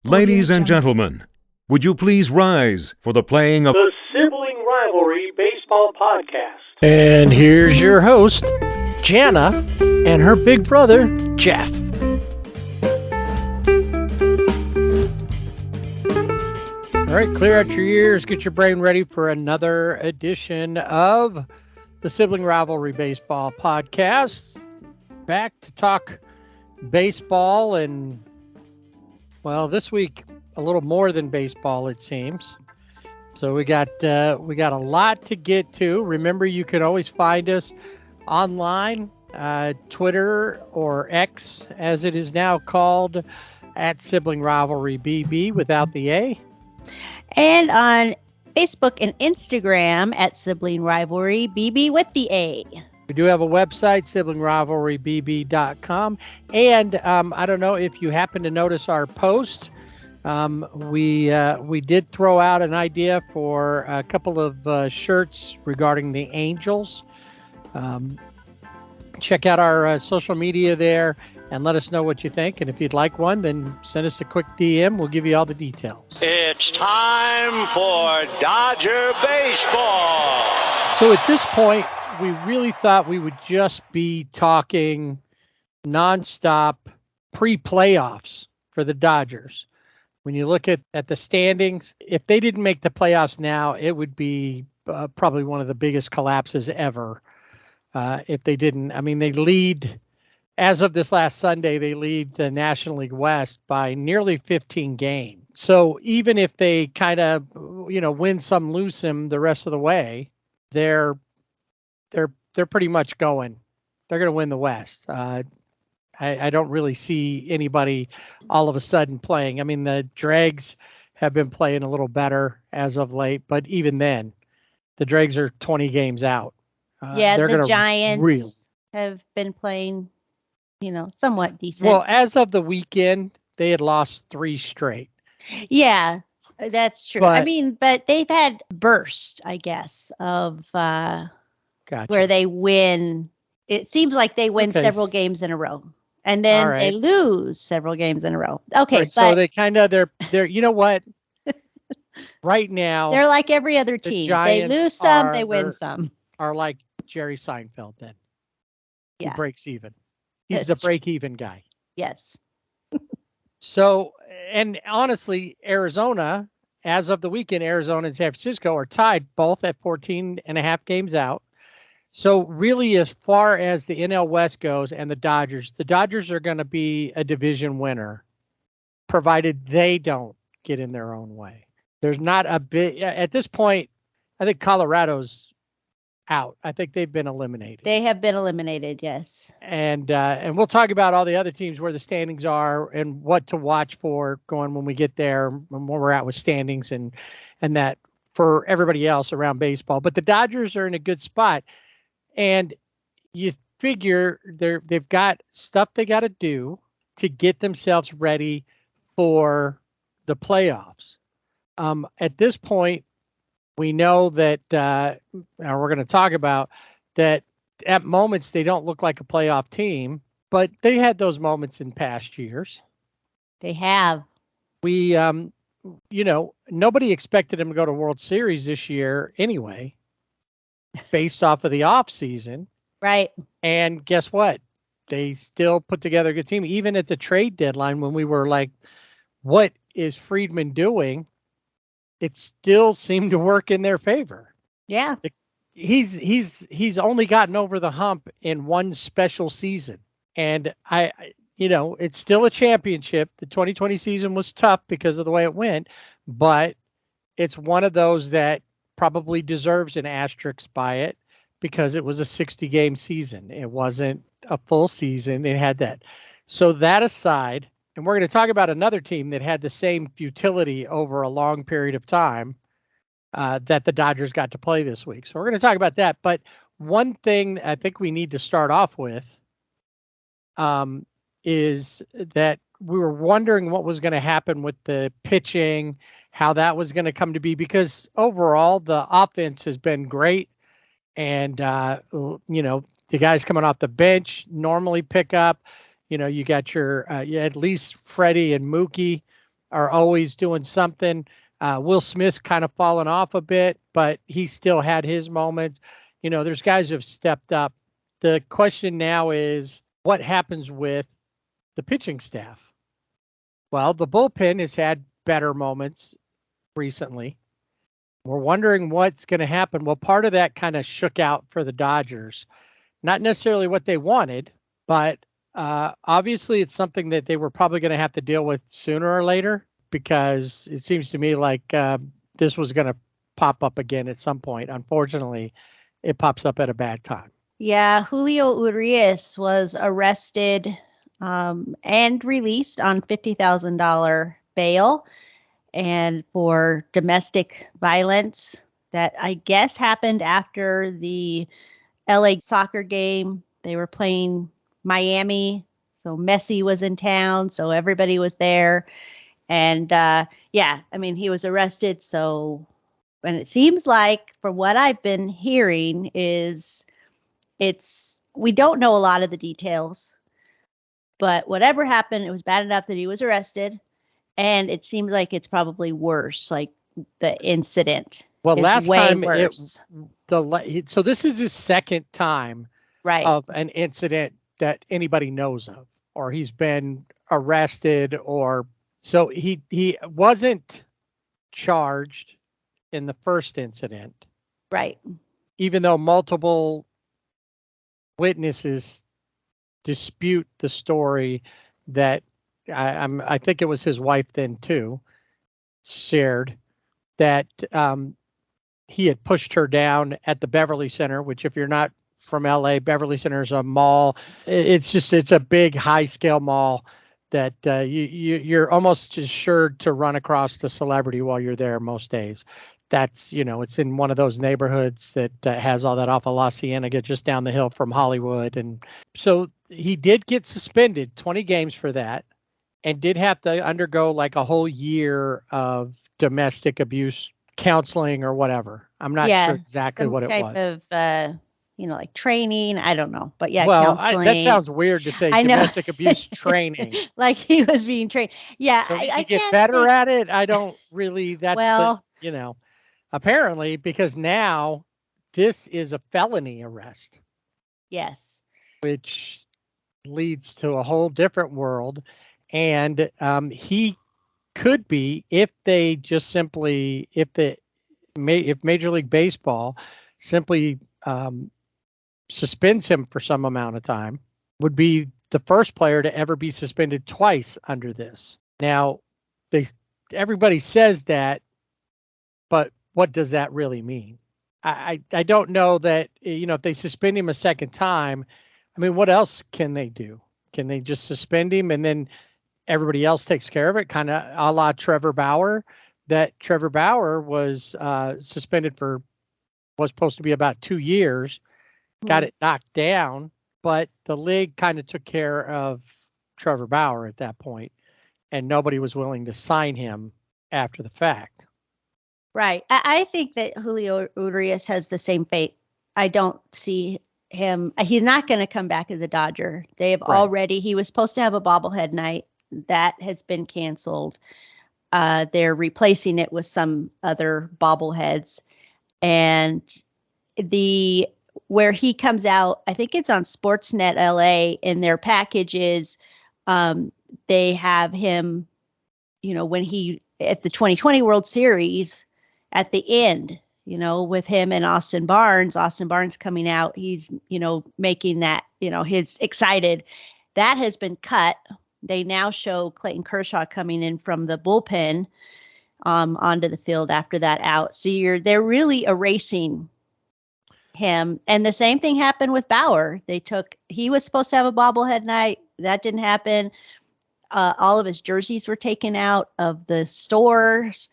Ladies and gentlemen, would you please rise for the playing of the Sibling Rivalry Baseball Podcast. And here's your host, Jana, and her big brother, Jeff. All right, clear out your ears, get your brain ready for another edition of the Sibling Rivalry Baseball Podcast. Back to talk baseball, and, well, this week a little more than baseball, it seems. So we got a lot to get to. Remember, you can always find us online, Twitter or X, as it is now called, at Sibling Rivalry BB without the A. And on Facebook and Instagram at Sibling Rivalry BB with the A. We do have a website, siblingrivalrybb.com. And I don't know if you happen to notice our post. We did throw out an idea for a couple of shirts regarding the Angels. Check out our social media there and let us know what you think. And if you'd like one, then send us a quick DM. We'll give you all the details. It's time for Dodger Baseball. So at this point, we really thought we would just be talking nonstop pre-playoffs for the Dodgers. When you look at the standings, if they didn't make the playoffs now, it would be probably one of the biggest collapses ever. If they didn't, I mean, they lead, as of this last Sunday, they lead the National League West by nearly 15 games. So even if they kind of, win some, lose some the rest of the way, they're pretty much going. They're going to win the West. I don't really see anybody all of a sudden playing. I mean, the Dregs have been playing a little better as of late, but even then, the Dregs are 20 games out. The Giants have been playing, somewhat decent. Well, as of the weekend, they had lost 3 straight. Yeah, that's true. But they've had bursts, I guess, of where they win. It seems like they win several games in a row. And then they lose several games in a row. Okay, right, so they kind of they're you know what? Right now they're like every other team. They lose some, they win some. Are like Jerry Seinfeld then. Yeah. He breaks even. He's the break-even guy. Yes. So, and honestly, Arizona, as of the weekend, Arizona and San Francisco are tied both at 14 and a half games out. So really, as far as the NL West goes and the Dodgers are going to be a division winner, provided they don't get in their own way. There's not a bit at this point. I think Colorado's out. I think they've been eliminated. They have been eliminated, yes. And we'll talk about all the other teams, where the standings are and what to watch for going when we get there, when we're at with standings and that for everybody else around baseball. But the Dodgers are in a good spot. And you figure they've got stuff they got to do to get themselves ready for the playoffs. At this point, we know that, we're going to talk about that at moments they don't look like a playoff team, but they had those moments in past years. They have. We, nobody expected them to go to World Series this year anyway, based off of the off season. Right. And guess what? They still put together a good team, even at the trade deadline when we were like, what is Friedman doing? It still seemed to work in their favor. Yeah. He's only gotten over the hump in one special season. And it's still a championship. The 2020 season was tough because of the way it went, but it's one of those that probably deserves an asterisk by it because it was a 60-game season. It wasn't a full season. It had that. So that aside, and we're going to talk about another team that had the same futility over a long period of time that the Dodgers got to play this week. So we're going to talk about that. But one thing I think we need to start off with is that we were wondering what was going to happen with the pitching, how that was going to come to be, because overall the offense has been great. And, the guys coming off the bench normally pick up. You got your at least Freddie and Mookie are always doing something. Will Smith's kind of fallen off a bit, but he still had his moments. There's guys who have stepped up. The question now is what happens with the pitching staff? Well, the bullpen has had better moments recently. We're wondering what's going to happen. Well, part of that kind of shook out for the Dodgers. Not necessarily what they wanted, but obviously it's something that they were probably going to have to deal with sooner or later, because it seems to me like this was going to pop up again at some point. Unfortunately, it pops up at a bad time. Yeah, Julio Urias was arrested and released on $50,000 bail, and for domestic violence that I guess happened after the LA soccer game. They were playing Miami, so Messi was in town, so everybody was there. And he was arrested. So, and it seems like, from what I've been hearing, we don't know a lot of the details, but whatever happened, it was bad enough that he was arrested. And it seems like it's probably worse, like the incident. Well, last time worse. So this is his second time of an incident that anybody knows of, or he's been arrested, or so he wasn't charged in the first incident. Right. Even though multiple witnesses dispute the story that I think it was his wife then too shared, that he had pushed her down at the Beverly Center, which, if you're not from LA, Beverly Center is a mall. It's a big high scale mall that you're almost assured to run across the celebrity while you're there most days. That's, it's in one of those neighborhoods that has all that off of La Cienega, just down the hill from Hollywood. And so he did get suspended 20 games for that, and did have to undergo like a whole year of domestic abuse counseling or whatever. I'm not sure exactly what it was. Some type of, like training. I don't know. But yeah, well, counseling. That sounds weird to say, domestic abuse training. Like he was being trained. Yeah. So I get better at it. I don't really, apparently, because now this is a felony arrest. Yes. Which leads to a whole different world. And he could be, if Major League Baseball simply suspends him for some amount of time, would be the first player to ever be suspended twice under this. Now, everybody says that, but what does that really mean? I don't know that, if they suspend him a second time, I mean, what else can they do? Can they just suspend him and then everybody else takes care of it, kind of a la Trevor Bauer? That Trevor Bauer was suspended was supposed to be about 2 years, got it knocked down, but the league kind of took care of Trevor Bauer at that point, and nobody was willing to sign him after the fact. Right. I think that Julio Urias has the same fate. I don't see him. He's not going to come back as a Dodger. They have already, he was supposed to have a bobblehead night. That has been canceled. They're replacing it with some other bobbleheads. And where he comes out, I think it's on Sportsnet LA, in their packages. They have him, when he, at the 2020 World Series, at the end, with him and Austin Barnes coming out, he's, making that, his excited. That has been cut. They now show Clayton Kershaw coming in from the bullpen onto the field after that out. So they're really erasing him. And the same thing happened with Bauer. He was supposed to have a bobblehead night. That didn't happen. All of his jerseys were taken out of the stores.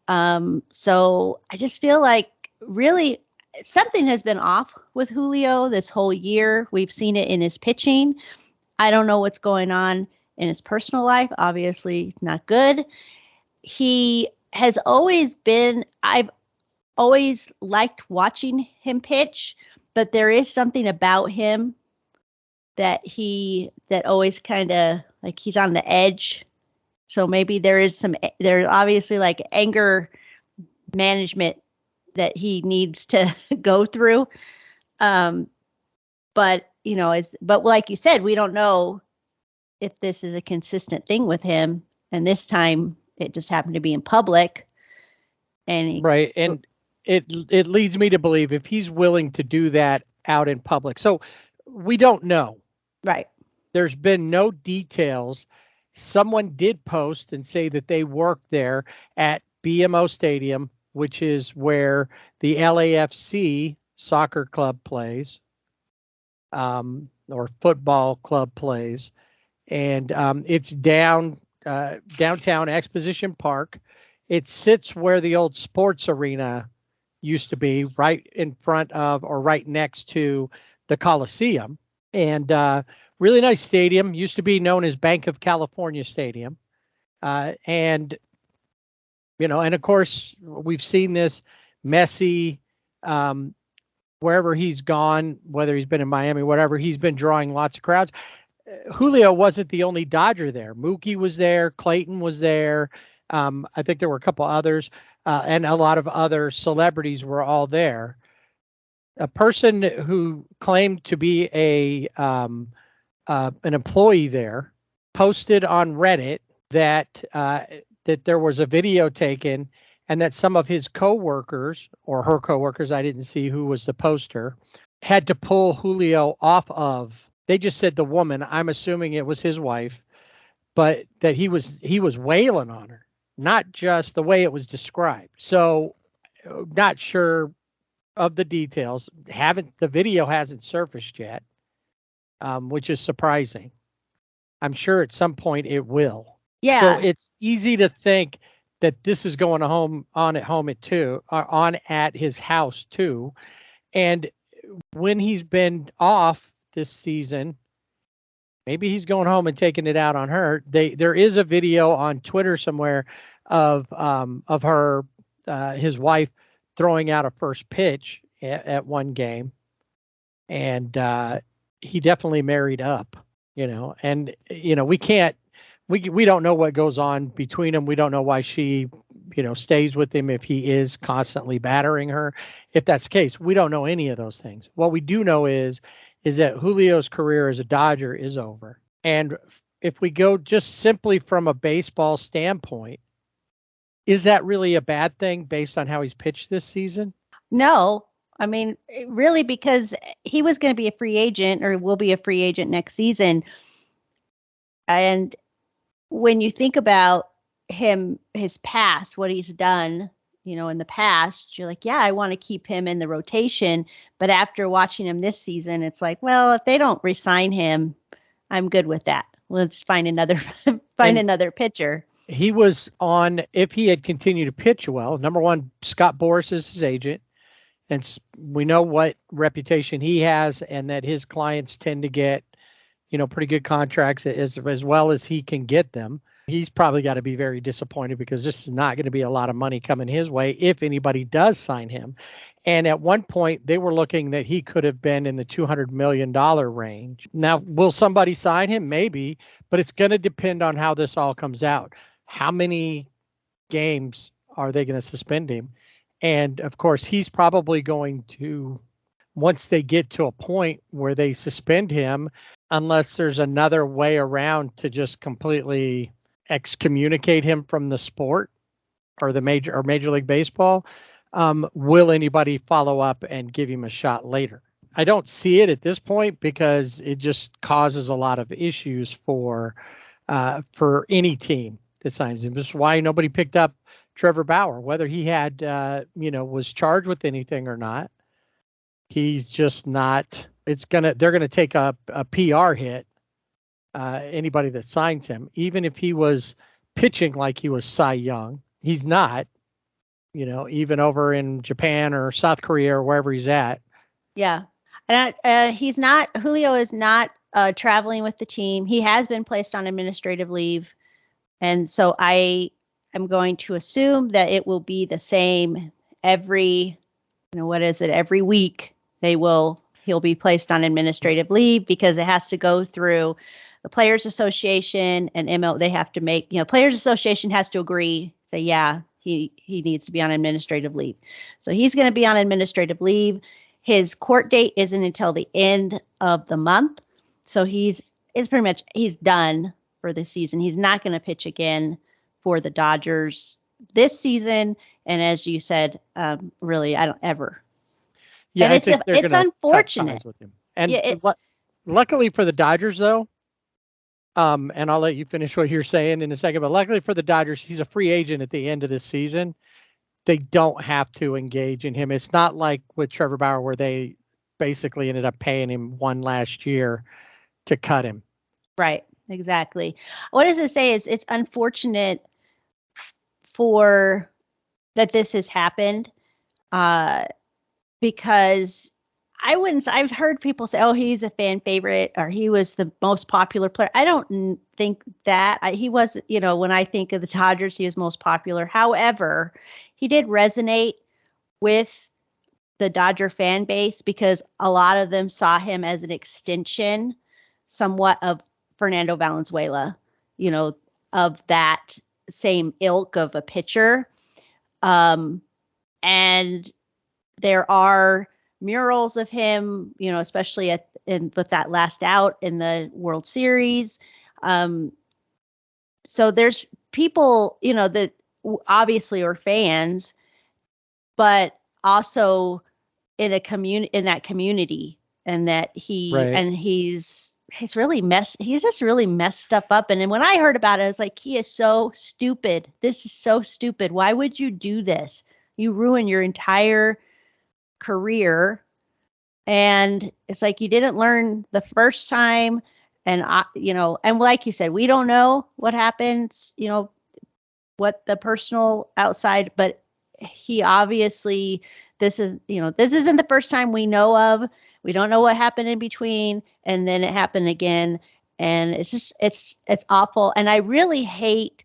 So I just feel like really something has been off with Julio this whole year. We've seen it in his pitching. I don't know what's going on in his personal life. Obviously, it's not good. He has always been, I've always liked watching him pitch, but there is something about him that always kind of like he's on the edge. So maybe there's obviously like anger management that he needs to go through. But like you said, we don't know if this is a consistent thing with him. And this time it just happened to be in public. And it leads me to believe if he's willing to do that out in public. So we don't know. Right. There's been no details. Someone did post and say that they worked there at BMO Stadium, which is where the LAFC soccer club plays, or football club plays. And it's downtown Exposition Park. It sits where the old sports arena used to be, right in front of or right next to the Coliseum. And really nice stadium, used to be known as Bank of California Stadium. And of course, we've seen this Messi, wherever he's gone, whether he's been in Miami, whatever, he's been drawing lots of crowds. Julio wasn't the only Dodger there. Mookie was there. Clayton was there. I think there were a couple others, and a lot of other celebrities were all there. A person who claimed to be an employee there posted on Reddit that there was a video taken, and that some of his coworkers or her coworkers, I didn't see who was the poster, had to pull Julio off of. They just said the woman. I'm assuming it was his wife, but that he was wailing on her, not just the way it was described. So, not sure of the details. The video hasn't surfaced yet, which is surprising. I'm sure at some point it will. Yeah. So it's easy to think that this is going on at his house too. And when he's been off this season, maybe he's going home and taking it out on her. There is a video on Twitter somewhere of his wife throwing out a first pitch at one game, and he definitely married up, and we don't know what goes on between them. We don't know why she stays with him if he is constantly battering her. If that's the case, we don't know any of those things. What we do know is that Julio's career as a Dodger is over. And if we go just simply from a baseball standpoint, is that really a bad thing based on how he's pitched this season? No. I mean, really, because he was going to be a free agent, or will be a free agent next season. And when you think about his past, what he's done, in the past, you're like, yeah, I want to keep him in the rotation. But after watching him this season, it's like, well, if they don't re-sign him, I'm good with that. Let's find another pitcher. He was on, if he had continued to pitch well, number one, Scott Boras is his agent. And we know what reputation he has, and that his clients tend to get, pretty good contracts as well as he can get them. He's probably got to be very disappointed, because this is not going to be a lot of money coming his way if anybody does sign him. And at one point, they were looking that he could have been in the $200 million range. Now, will somebody sign him? Maybe, but it's going to depend on how this all comes out. How many games are they going to suspend him? And of course, he's probably going to, once they get to a point where they suspend him, unless there's another way around to just completely excommunicate him from the sport or Major League Baseball, will anybody follow up and give him a shot later? I don't see it at this point, because it just causes a lot of issues for any team that signs him. This is why nobody picked up Trevor Bauer, whether he had, was charged with anything or not. He's just not. They're going to take a PR hit. Anybody that signs him, even if he was pitching like he was Cy Young, he's not. Even over in Japan or South Korea or wherever he's at. Yeah, and he's not. Julio is not traveling with the team. He has been placed on administrative leave, and so I am going to assume that it will be the same every week. They will he'll be placed on administrative leave because it has to go through the Players Association and ML. They have to make, Players Association has to agree, say, yeah, he needs to be on administrative leave. So he's going to be on administrative leave. His court date isn't until the end of the month. So he's done for this season. He's not going to pitch again for the Dodgers this season. And as you said, really, I don't ever. Yeah, and it's unfortunate. With him. And luckily for the Dodgers, though, and I'll let you finish what you're saying in a second, but luckily for the Dodgers, he's a free agent at the end of this season. They don't have to engage in him. It's not like with Trevor Bauer where they basically ended up paying him one last year to cut him. Right, exactly. What does it say is it's unfortunate for that this has happened because I've heard people say, oh, he's a fan favorite or he was the most popular player. I don't think that he was, when I think of the Dodgers, he was most popular. However, he did resonate with the Dodger fan base because a lot of them saw him as an extension somewhat of Fernando Valenzuela, of that same ilk of a pitcher. And there are murals of him, especially with that last out in the World Series. So there's people, that obviously are fans, but also in that community, and that he's really he's just really messed stuff up. And then when I heard about it, I was like, he is so stupid. This is so stupid. Why would you do this? You ruin your entire career. And it's like, you didn't learn the first time. And and like you said, we don't know what happens, what the personal outside, but he obviously, this isn't the first time we know of. We don't know what happened in between, and then it happened again. And it's just, it's awful. And I really hate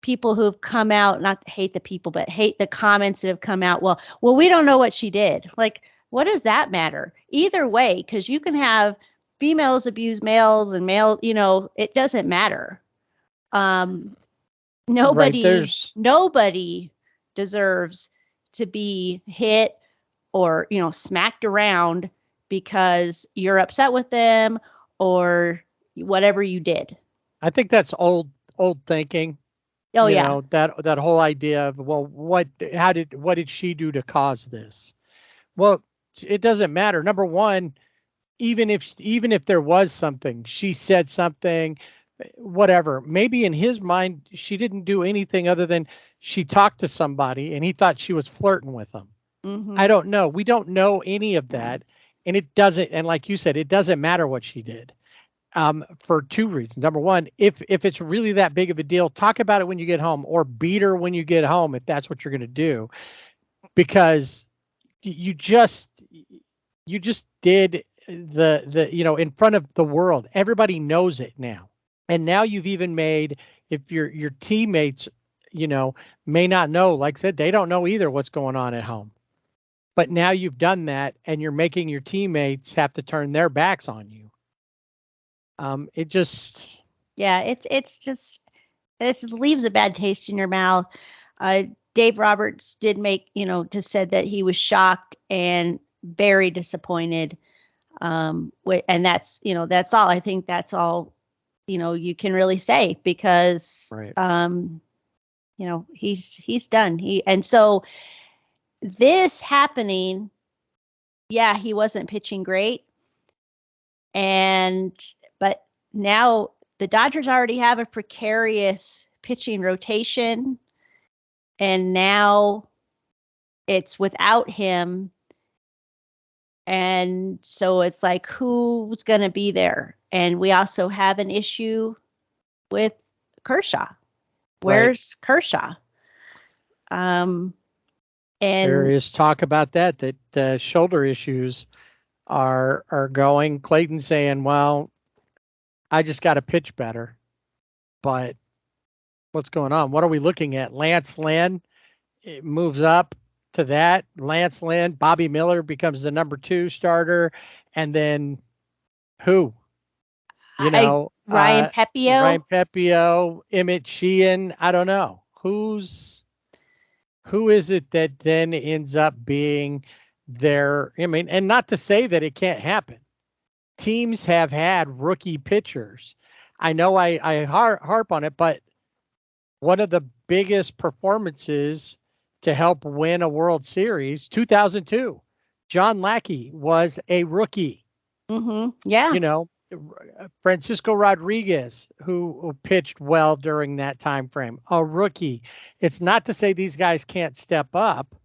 people who've come out, not hate the people, but hate the comments that have come out. Well, we don't know what she did. Like, what does that matter? Either way, because you can have females abuse males and males, it doesn't matter. Nobody deserves to be hit or, smacked around because you're upset with them or whatever you did. I think that's old thinking. Oh, yeah. That whole idea of, well, what did she do to cause this? Well, it doesn't matter. Number one, even if there was something, she said something, whatever, maybe in his mind, she didn't do anything other than she talked to somebody and he thought she was flirting with him. Mm-hmm. I don't know. We don't know any of that. And it doesn't. And like you said, it doesn't matter what she did. For two reasons. Number one, if it's really that big of a deal, talk about it when you get home, or beat her when you get home if that's what you're going to do, because you just did the in front of the world. Everybody knows it now, and now you've even made, if your teammates may not know, like I said, they don't know either what's going on at home, but now you've done that, and you're making your teammates have to turn their backs on you. It just leaves a bad taste in your mouth. Dave Roberts did make, just said that he was shocked and very disappointed. And that's all. I think that's all, you can really say, because, right. He's done. And so this happening, yeah, he wasn't pitching great. But now the Dodgers already have a precarious pitching rotation, and now it's without him. And so it's like, who's going to be there? And we also have an issue with Kershaw. Where's right. Kershaw? And there is talk about that shoulder issues are going. Clayton saying, well, I just got to pitch better. But what's going on? What are we looking at? Lance Lynn, it moves up to that. Lance Lynn, Bobby Miller becomes the number 2 starter, And then who? Ryan Pepio, Emmett Sheehan. I don't know. Who is it that then ends up being their, and not to say that it can't happen. Teams have had rookie pitchers. I know I harp on it, but one of the biggest performances to help win a World Series, 2002, John Lackey was a rookie. Mm-hmm. Yeah. Francisco Rodriguez, who pitched well during that time frame, a rookie. It's not to say these guys can't step up,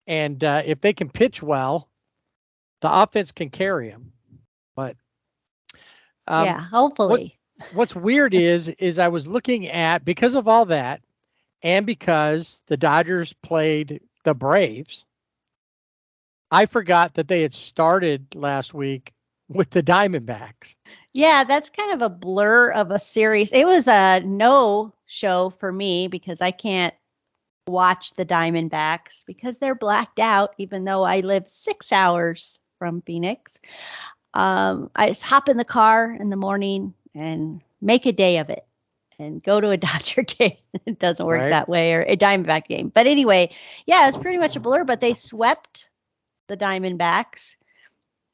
and if they can pitch well, the offense can carry them. But hopefully. What's weird is I was looking at, because of all that, and because the Dodgers played the Braves, I forgot that they had started last week with the Diamondbacks. Yeah, that's kind of a blur of a series. It was a no show for me because I can't watch the Diamondbacks because they're blacked out, even though I live 6 hours from Phoenix. I just hop in the car in the morning and make a day of it and go to a Dodger game. It doesn't work that way, or a Diamondback game. But anyway, yeah, it's pretty much a blur, but they swept the Diamondbacks,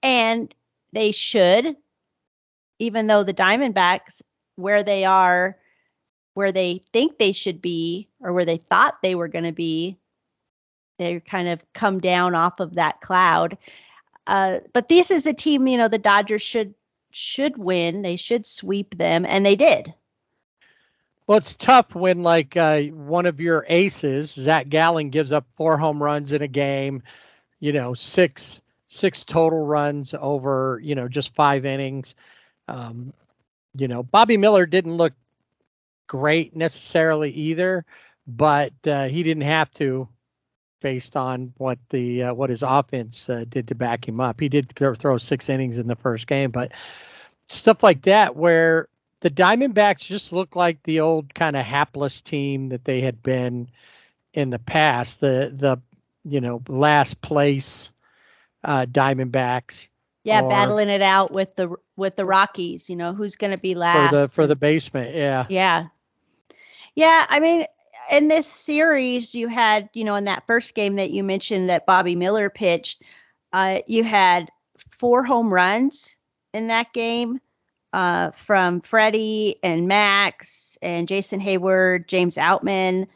and they should, even though the Diamondbacks, where they are, where they think they should be, or where they thought they were going to be, they kind of come down off of that cloud. But this is a team, the Dodgers should win. They should sweep them, and they did. Well, it's tough when one of your aces, Zach Gallen, gives up 4 home runs in a game, six total runs over, just 5 innings. Bobby Miller didn't look great necessarily either, but he didn't have to, based on what his offense did to back him up. He did throw 6 innings in the first game, but stuff like that where the Diamondbacks just look like the old kind of hapless team that they had been in the past. The last place Diamondbacks. Yeah, battling it out with the Rockies. Who's going to be last for the basement? Yeah. Yeah. Yeah. I mean, in this series, you had, in that first game that you mentioned that Bobby Miller pitched, you had 4 home runs in that game from Freddie and Max and Jason Hayward, James Outman.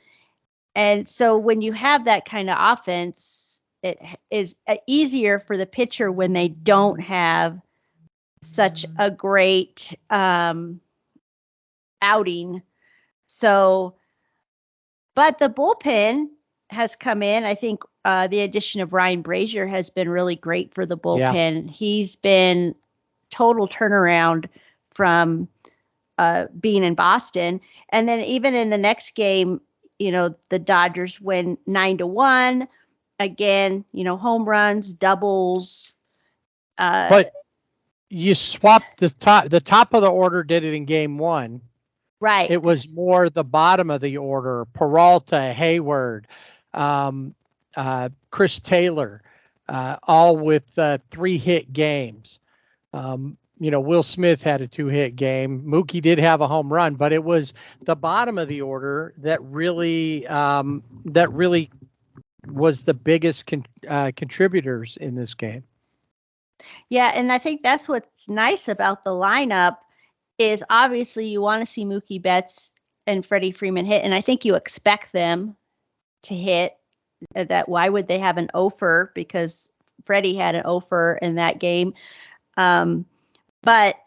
And so when you have that kind of offense, it is easier for the pitcher when they don't have such a great outing. So, but the bullpen has come in. I think the addition of Ryan Brazier has been really great for the bullpen. Yeah. He's been total turnaround from being in Boston. And then even in the next game, the Dodgers win 9-1. Again, home runs, doubles. But you swapped the top of the order did it in game 1. Right. It was more the bottom of the order. Peralta, Hayward, Chris Taylor, all with 3-hit games. Will Smith had a 2-hit game. Mookie did have a home run, but it was the bottom of the order that really was the biggest contributors in this game. Yeah, and I think that's what's nice about the lineup is obviously you want to see Mookie Betts and Freddie Freeman hit, and I think you expect them to hit. That why would they have an offer? Because Freddie had an offer in that game. But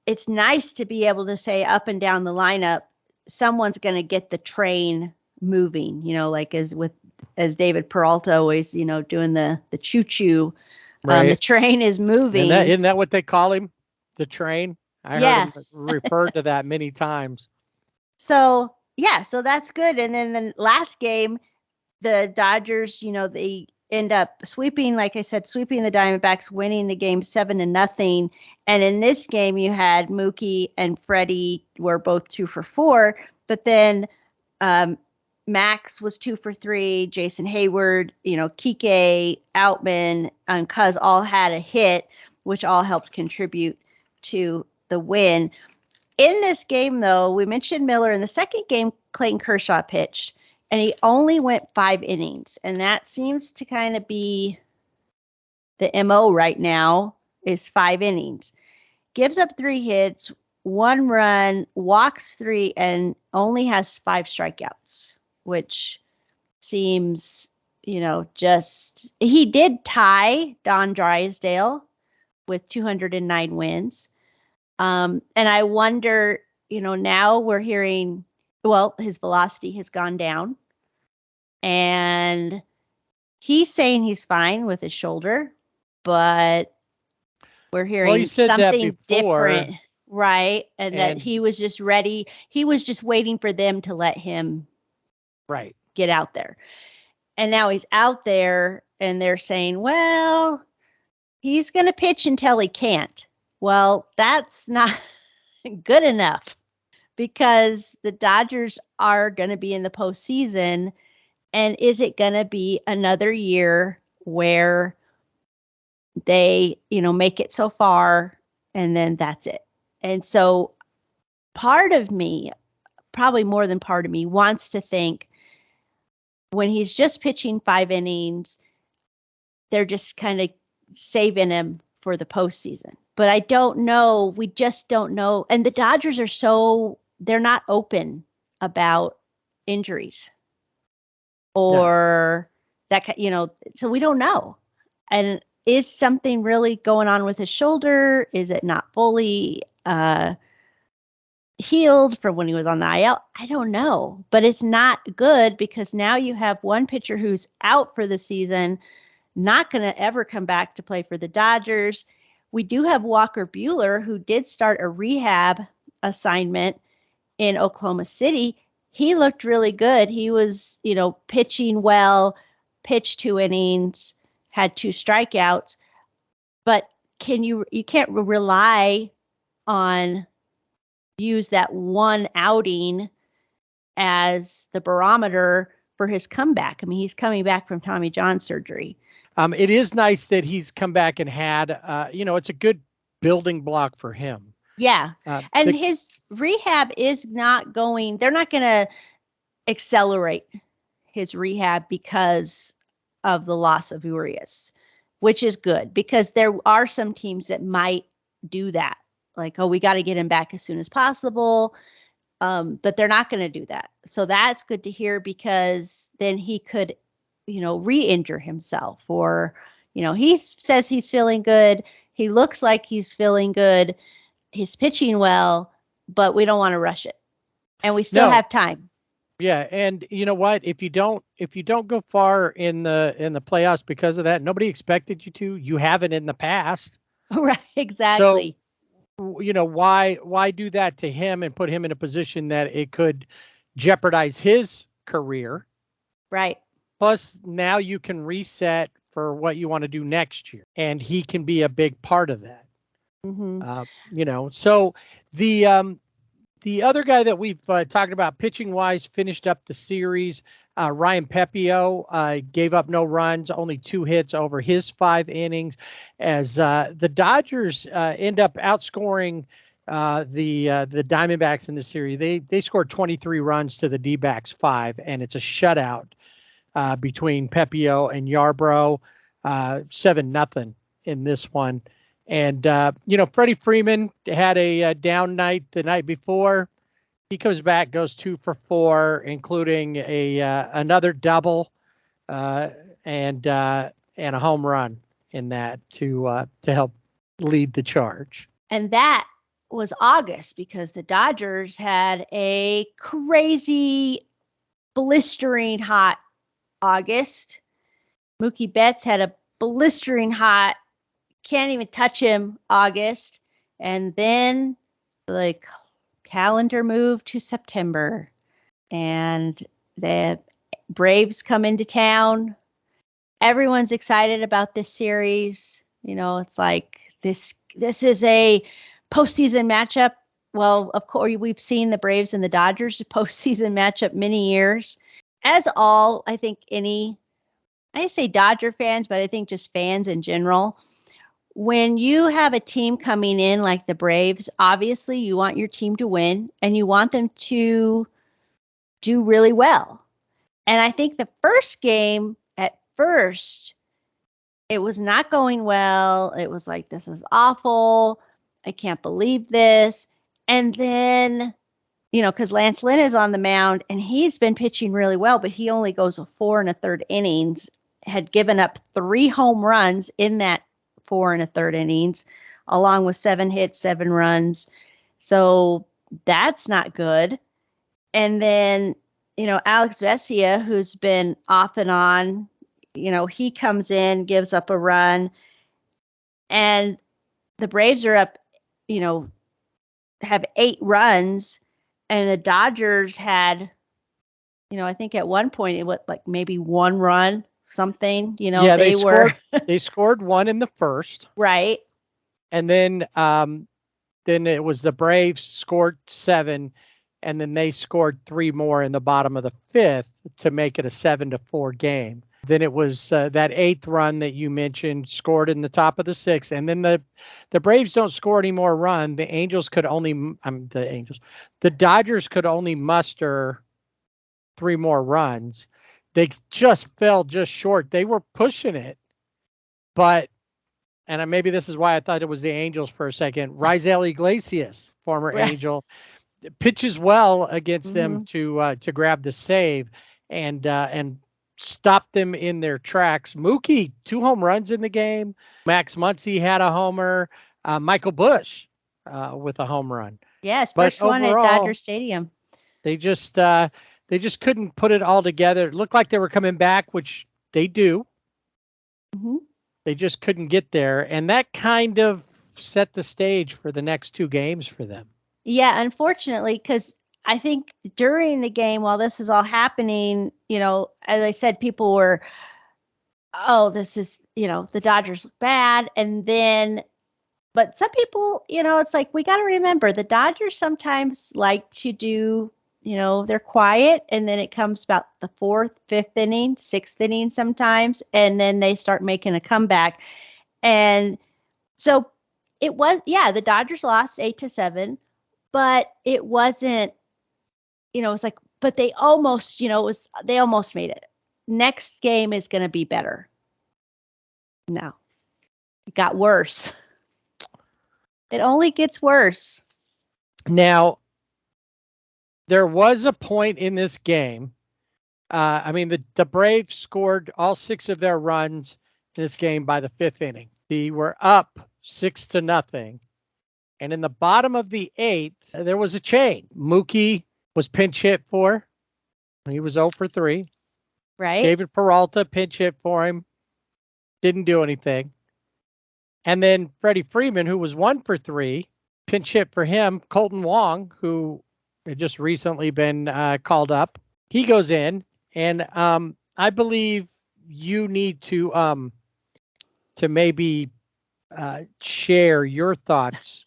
it's nice to be able to say up and down the lineup, someone's going to get the train moving, like as David Peralta always, doing the choo-choo. Right. The train is moving. Isn't that what they call him? The train? I heard him referred to that many times. So that's good. And then the last game, the Dodgers, they end up sweeping the Diamondbacks, winning the game 7-0. And in this game, you had Mookie and Freddie were both 2 for 4, but then Max was 2 for 3, Jason Hayward, Kike, Outman, and Cuz all had a hit. which all helped contribute to the win. In this game, though, we mentioned Miller. In the second game, Clayton Kershaw pitched, and he only went 5 innings. And that seems to kind of be the MO right now, is 5 innings. Gives up 3 hits, 1 run, walks 3, and only has 5 strikeouts, which seems, just, he did tie Don Drysdale with 209 wins. And I wonder, now we're hearing, his velocity has gone down, and he's saying he's fine with his shoulder, but we're hearing something different, right? And that he was just ready. He was just waiting for them to let him get out there. And now he's out there, and they're saying, well, he's going to pitch until he can't. Well, that's not good enough, because the Dodgers are going to be in the postseason. And is it going to be another year where they, make it so far and then that's it? And so part of me, probably more than part of me, wants to think when he's just pitching 5 innings, they're just kind of saving him for the postseason. But I don't know. We just don't know. And the Dodgers are they're not open about injuries or that, so we don't know. And is something really going on with his shoulder? Is it not fully healed from when he was on the IL? I don't know, but it's not good, because now you have one pitcher who's out for the season, not going to ever come back to play for the Dodgers. We do have Walker Buehler, who did start a rehab assignment in Oklahoma City. He looked really good. He was, pitching well, pitched 2 innings, had 2 strikeouts. But you can't rely on use that one outing as the barometer for his comeback. I mean, he's coming back from Tommy John surgery. It is nice that he's come back and had, it's a good building block for him. Yeah. And his rehab is not going, they're not going to accelerate his rehab because of the loss of Urias, which is good, because there are some teams that might do that. Like, we got to get him back as soon as possible. But they're not going to do that. So that's good to hear, because then he could, re-injure himself, or, he says he's feeling good. He looks like he's feeling good. He's pitching well, but we don't want to rush it. And we still have time. Yeah. And you know what? If you don't go far in the playoffs because of that, nobody expected you to. You haven't in the past. Right. Exactly. So, why do that to him and put him in a position that it could jeopardize his career? Right. Plus, now you can reset for what you want to do next year, and he can be a big part of that. Mm-hmm. So the other guy that we've talked about pitching wise finished up the series. Ryan Pepio gave up no runs, only 2 hits over his 5 innings, as the Dodgers end up outscoring the Diamondbacks in the series. They scored 23 runs to the D-backs 5, and it's a shutout between Pepio and Yarbrough, 7-0 in this one. And, Freddie Freeman had a down night the night before. He comes back, goes 2 for 4, including another double and a home run in that to help lead the charge. And that was August, because the Dodgers had a crazy, blistering hot August. Mookie Betts had a blistering hot, can't even touch him August. And then the calendar moved to September, and the Braves come into town. Everyone's excited about this series. It's like this is a postseason matchup. Well, of course, we've seen the Braves and the Dodgers postseason matchup many years. As I think I say Dodger fans, but I think just fans in general when you have a team coming in like the Braves, obviously you want your team to win and you want them to do really well. And I think the first game, at first, it was not going well. It was like, this is awful. I can't believe this. And then, because Lance Lynn is on the mound and he's been pitching really well, but he only goes 4 1/3 innings, had given up 3 home runs in that 4 1/3 innings, along with 7 hits, 7 runs. So that's not good. And then, Alex Vesia, who's been off and on, he comes in, gives up a run, and the Braves are up, have 8 runs, and the Dodgers had, I think at one point it was like maybe 1 run, something, Yeah, they scored 1 in the first. Right. And then it was the Braves scored 7, and then they scored 3 more in the bottom of the 5th to make it a 7-4 game. Then it was that 8th run that you mentioned, scored in the top of the 6th, and then the Braves don't score any more run. The Dodgers could only muster 3 more runs. They just fell just short. They were pushing it, and maybe this is why I thought it was the Angels for a second. Raisel Iglesias, former Angel, pitches well against them to grab the save and stop them in their tracks. Mookie, 2 home runs in the game. Max Muncy had a homer. Michael Busch with a home run. Yes, first one at Dodger Stadium. They just couldn't put it all together. It looked like they were coming back, which they do. Mm-hmm. They just couldn't get there, and that kind of set the stage for the next 2 games for them. Yeah, unfortunately, because I think during the game, while this is all happening, as I said, people were, this is, the Dodgers look bad. And then, but some people, it's like, we got to remember the Dodgers sometimes like to do, they're quiet. And then it comes about the 4th, 5th inning, 6th inning sometimes. And then they start making a comeback. And so it was, the Dodgers lost 8-7, but it wasn't, it's like, but they almost, they almost made it. Next game is going to be better. No, it got worse. It only gets worse. Now, there was a point in this game. The Braves scored all 6 of their runs in this game by the 5th inning. They were up 6-0. And in the bottom of the 8th, there was a change. Mookie was pinch hit for. He was 0 for 3. Right. David Peralta pinch hit for him. Didn't do anything. And then Freddie Freeman, who was 1 for 3, pinch hit for him. Colton Wong, who had just recently been called up, he goes in. And I believe you need to maybe share your thoughts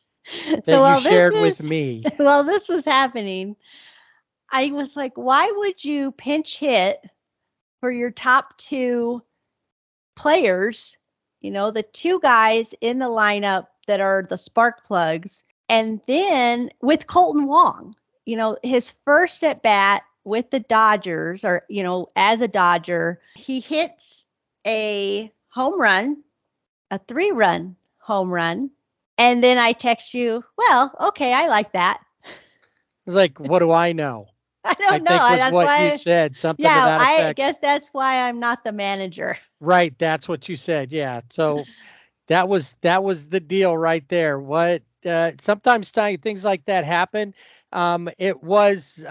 that you shared with me. While this was happening, I was like, why would you pinch hit for your top 2 players, the 2 guys in the lineup that are the spark plugs, and then with Colton Wong, his first at bat with the Dodgers, or, as a Dodger, he hits a home run, a 3-run home run. And then I text you, well, okay, I like that. It's like, what do I know? I don't know. That's what you said. Something to that effect. I guess that's why I'm not the manager. Right. That's what you said. Yeah. So that was the deal right there. What sometimes things like that happen. It was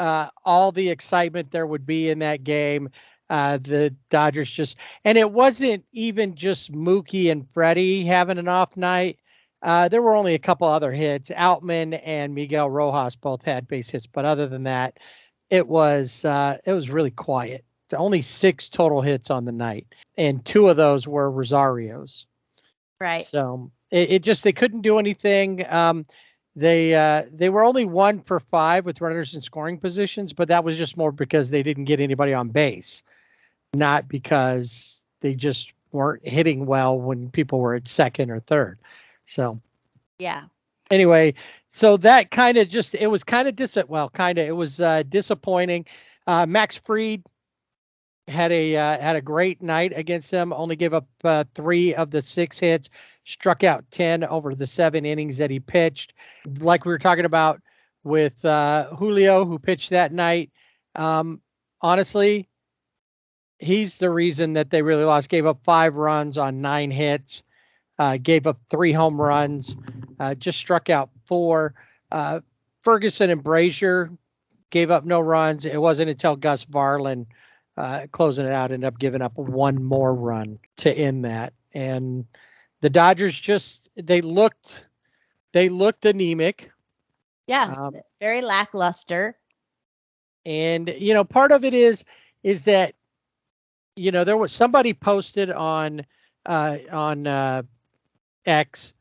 all the excitement there would be in that game. The Dodgers and it wasn't even just Mookie and Freddie having an off night. There were only a couple other hits. Outman and Miguel Rojas both had base hits, but other than that, it was really quiet. Only 6 total hits on the night, and 2 of those were Rosario's. Right. So they couldn't do anything. They were only 1 for 5 with runners in scoring positions, but that was just more because they didn't get anybody on base, not because they just weren't hitting well when people were at second or third. So, yeah. Anyway, so that kind of it was kind of disappointing. Max Fried had a great night against them. Only gave up 3 of the 6 hits, struck out 10 over the 7 innings that he pitched. Like we were talking about with Julio, who pitched that night. Honestly, he's the reason that they really lost. Gave up 5 runs on 9 hits. Gave up 3 home runs. Just struck out 4. Ferguson and Brazier gave up no runs. It wasn't until Gus Varlin closing it out ended up giving up 1 more run to end that. And the Dodgers they looked anemic. Yeah, very lackluster. And part of it is that there was somebody posted on X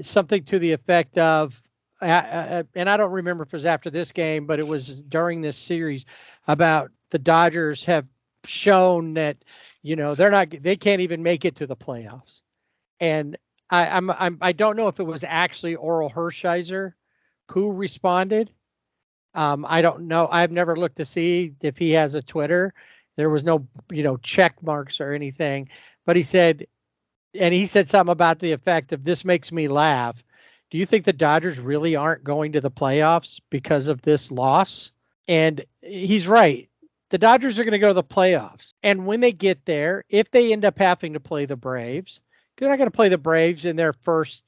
something to the effect of, and I don't remember if it was after this game, but it was during this series, about the Dodgers have shown that they can't even make it to the playoffs. And I don't know if it was actually Oral Hershiser who responded. I don't know. I've never looked to see if he has a Twitter. There was no check marks or anything, but he said something about the effect of, "This makes me laugh. Do you think the Dodgers really aren't going to the playoffs because of this loss?" And he's right. The Dodgers are going to go to the playoffs. And when they get there, if they end up having to play the Braves, they're not going to play the Braves in their first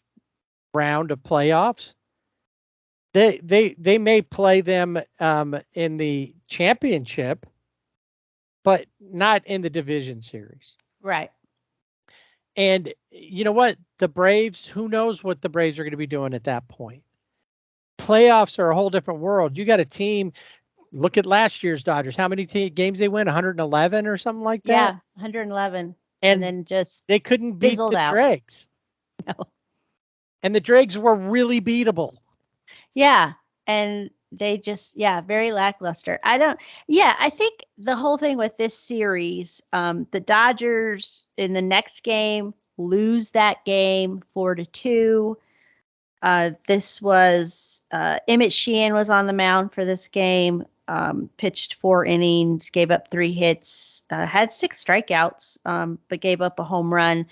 round of playoffs. They may play them in the championship, but not in the division series. Right. And you know what? The Braves, who knows what the Braves are going to be doing at that point? Playoffs are a whole different world. You got a team. Look at last year's Dodgers. How many games they win? 111 or something like that? Yeah, 111. And then just they couldn't beat the Dregs. No. And the Dregs were really beatable. Yeah. And they just, very lackluster. I think the whole thing with this series, the Dodgers in the next game lose that game 4-2. This was Emmett Sheehan was on the mound for this game, pitched 4 innings, gave up 3 hits, had 6 strikeouts, but gave up a home run.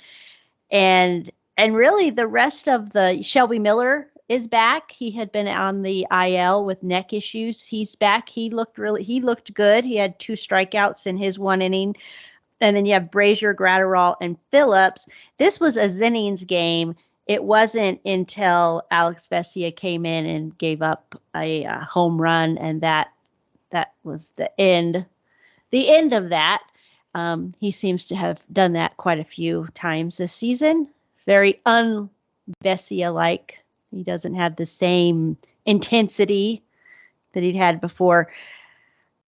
And really the rest of the Shelby Miller is back. He had been on the IL with neck issues. He's back. He looked good. He had 2 strikeouts in his 1 inning. And then you have Brazier, Gratterall, and Phillips. This was a Zennings game. It wasn't until Alex Vesia came in and gave up a home run, and that was the end. The end of that. He seems to have done that quite a few times this season. Very un-Vesia-like. He doesn't have the same intensity that he'd had before.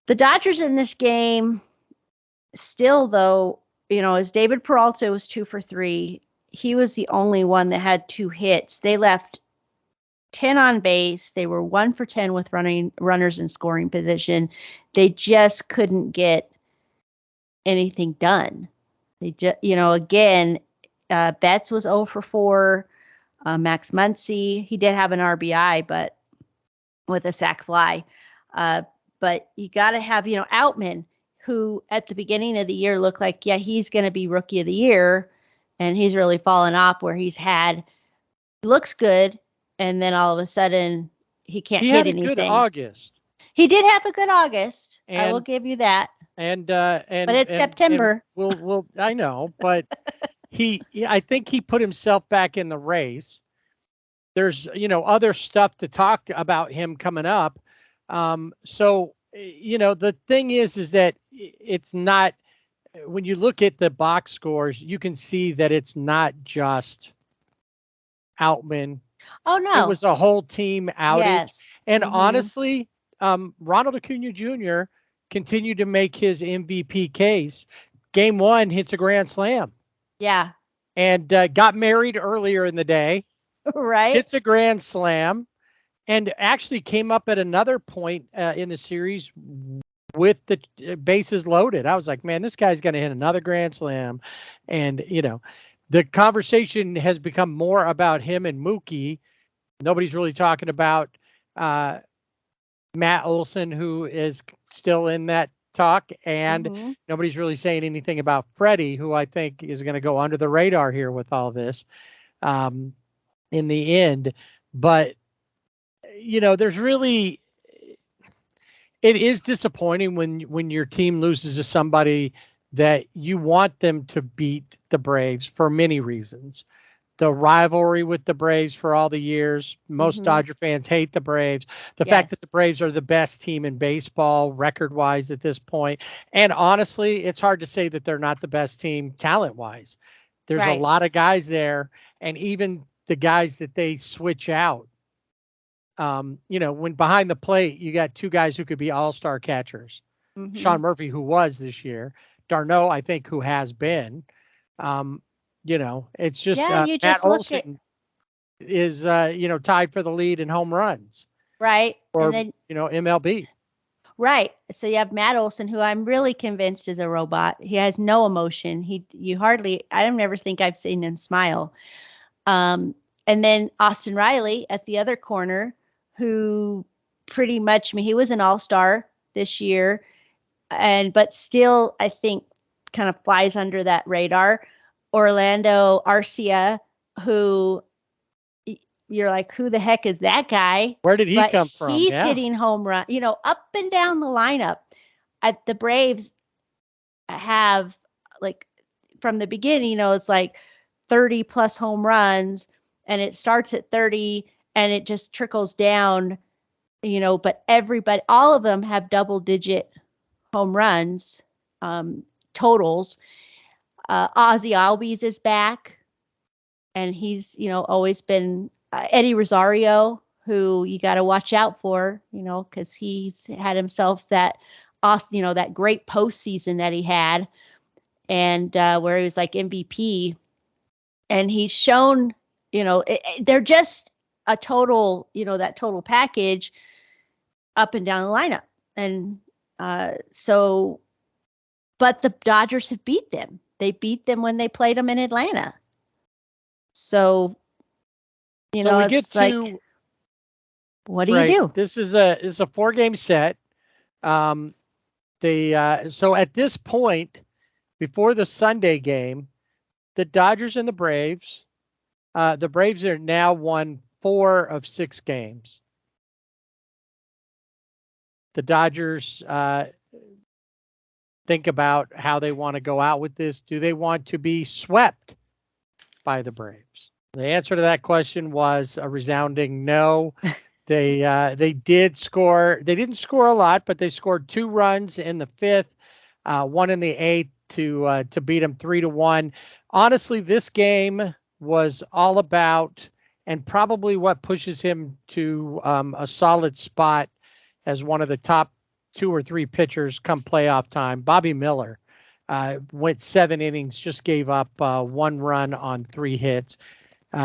The Dodgers in this game, still though, as David Peralta was 2 for 3, he was the only one that had 2 hits. They left 10 on base. They were 1 for 10 with runners in scoring position. They just couldn't get anything done. They just, again, Betts was 0 for 4. Max Muncy, he did have an RBI, but with a sac fly. But you got to have, Outman, who at the beginning of the year looked like, he's going to be Rookie of the Year. And he's really fallen off where looks good. And then all of a sudden he can't hit anything. He had a good August. He did have a good August. I will give you that. But it's September. We'll I know, but I think he put himself back in the race. There's, other stuff to talk about him coming up. So, the thing is that it's not, when you look at the box scores, you can see that it's not just Outman. Oh, no. It was a whole team outage. Yes. And honestly, Ronald Acuna Jr. continued to make his MVP case. Game 1 hits a grand slam. Yeah. And got married earlier in the day. Right. Hits a grand slam. And actually came up at another point in the series with the bases loaded. I was like, man, this guy's going to hit another grand slam. And, the conversation has become more about him and Mookie. Nobody's really talking about Matt Olson, who is still in that talk. And nobody's really saying anything about Freddie, who I think is going to go under the radar here with all this in the end. But, there's really, it is disappointing when your team loses to somebody that you want them to beat the Braves for many reasons. The rivalry with the Braves for all the years. Most Dodger fans hate the Braves. The fact that the Braves are the best team in baseball record-wise at this point. And honestly, it's hard to say that they're not the best team talent-wise. There's a lot of guys there, and even the guys that they switch out. When behind the plate, you got two guys who could be all-star catchers. Sean Murphy, who was this year. Darno, I think, who has been. It's just Matt Olson is, tied for the lead in home runs. Right. Or, and then, MLB. Right. So you have Matt Olson, who I'm really convinced is a robot. He has no emotion. I don't ever think I've seen him smile. And then Austin Riley at the other corner, who pretty much, he was an all-star this year, but still, I think, kind of flies under that radar. Orlando Arcia, who you're like, who the heck is that guy? Where did he come from? He's hitting home run, up and down the lineup. At the Braves have, like, from the beginning, it's like 30 plus home runs, and it starts at 30 and it just trickles down, but all of them have double digit home runs, totals. Ozzy Albies is back, and he's, always been Eddie Rosario, who you got to watch out for, because he's had himself that awesome, that great postseason that he had, and where he was like MVP, and he's shown, they're just a total, that total package up and down the lineup. And but the Dodgers have beat them. They beat them when they played them in Atlanta. So, so we get to, what do you do? This is a 4-game set. So at this point, before the Sunday game, the Dodgers and the Braves are now won 4 of 6 games. The Dodgers think about how they want to go out with this. Do they want to be swept by the Braves? The answer to that question was a resounding no. They did score. They didn't score a lot, but they scored 2 runs in the 5th, 1 in the 8th to beat them 3-1. Honestly, this game was all about, and probably what pushes him to a solid spot as one of the top 2 or 3 pitchers come playoff time. Bobby Miller went 7 innings, just gave up 1 run on 3 hits,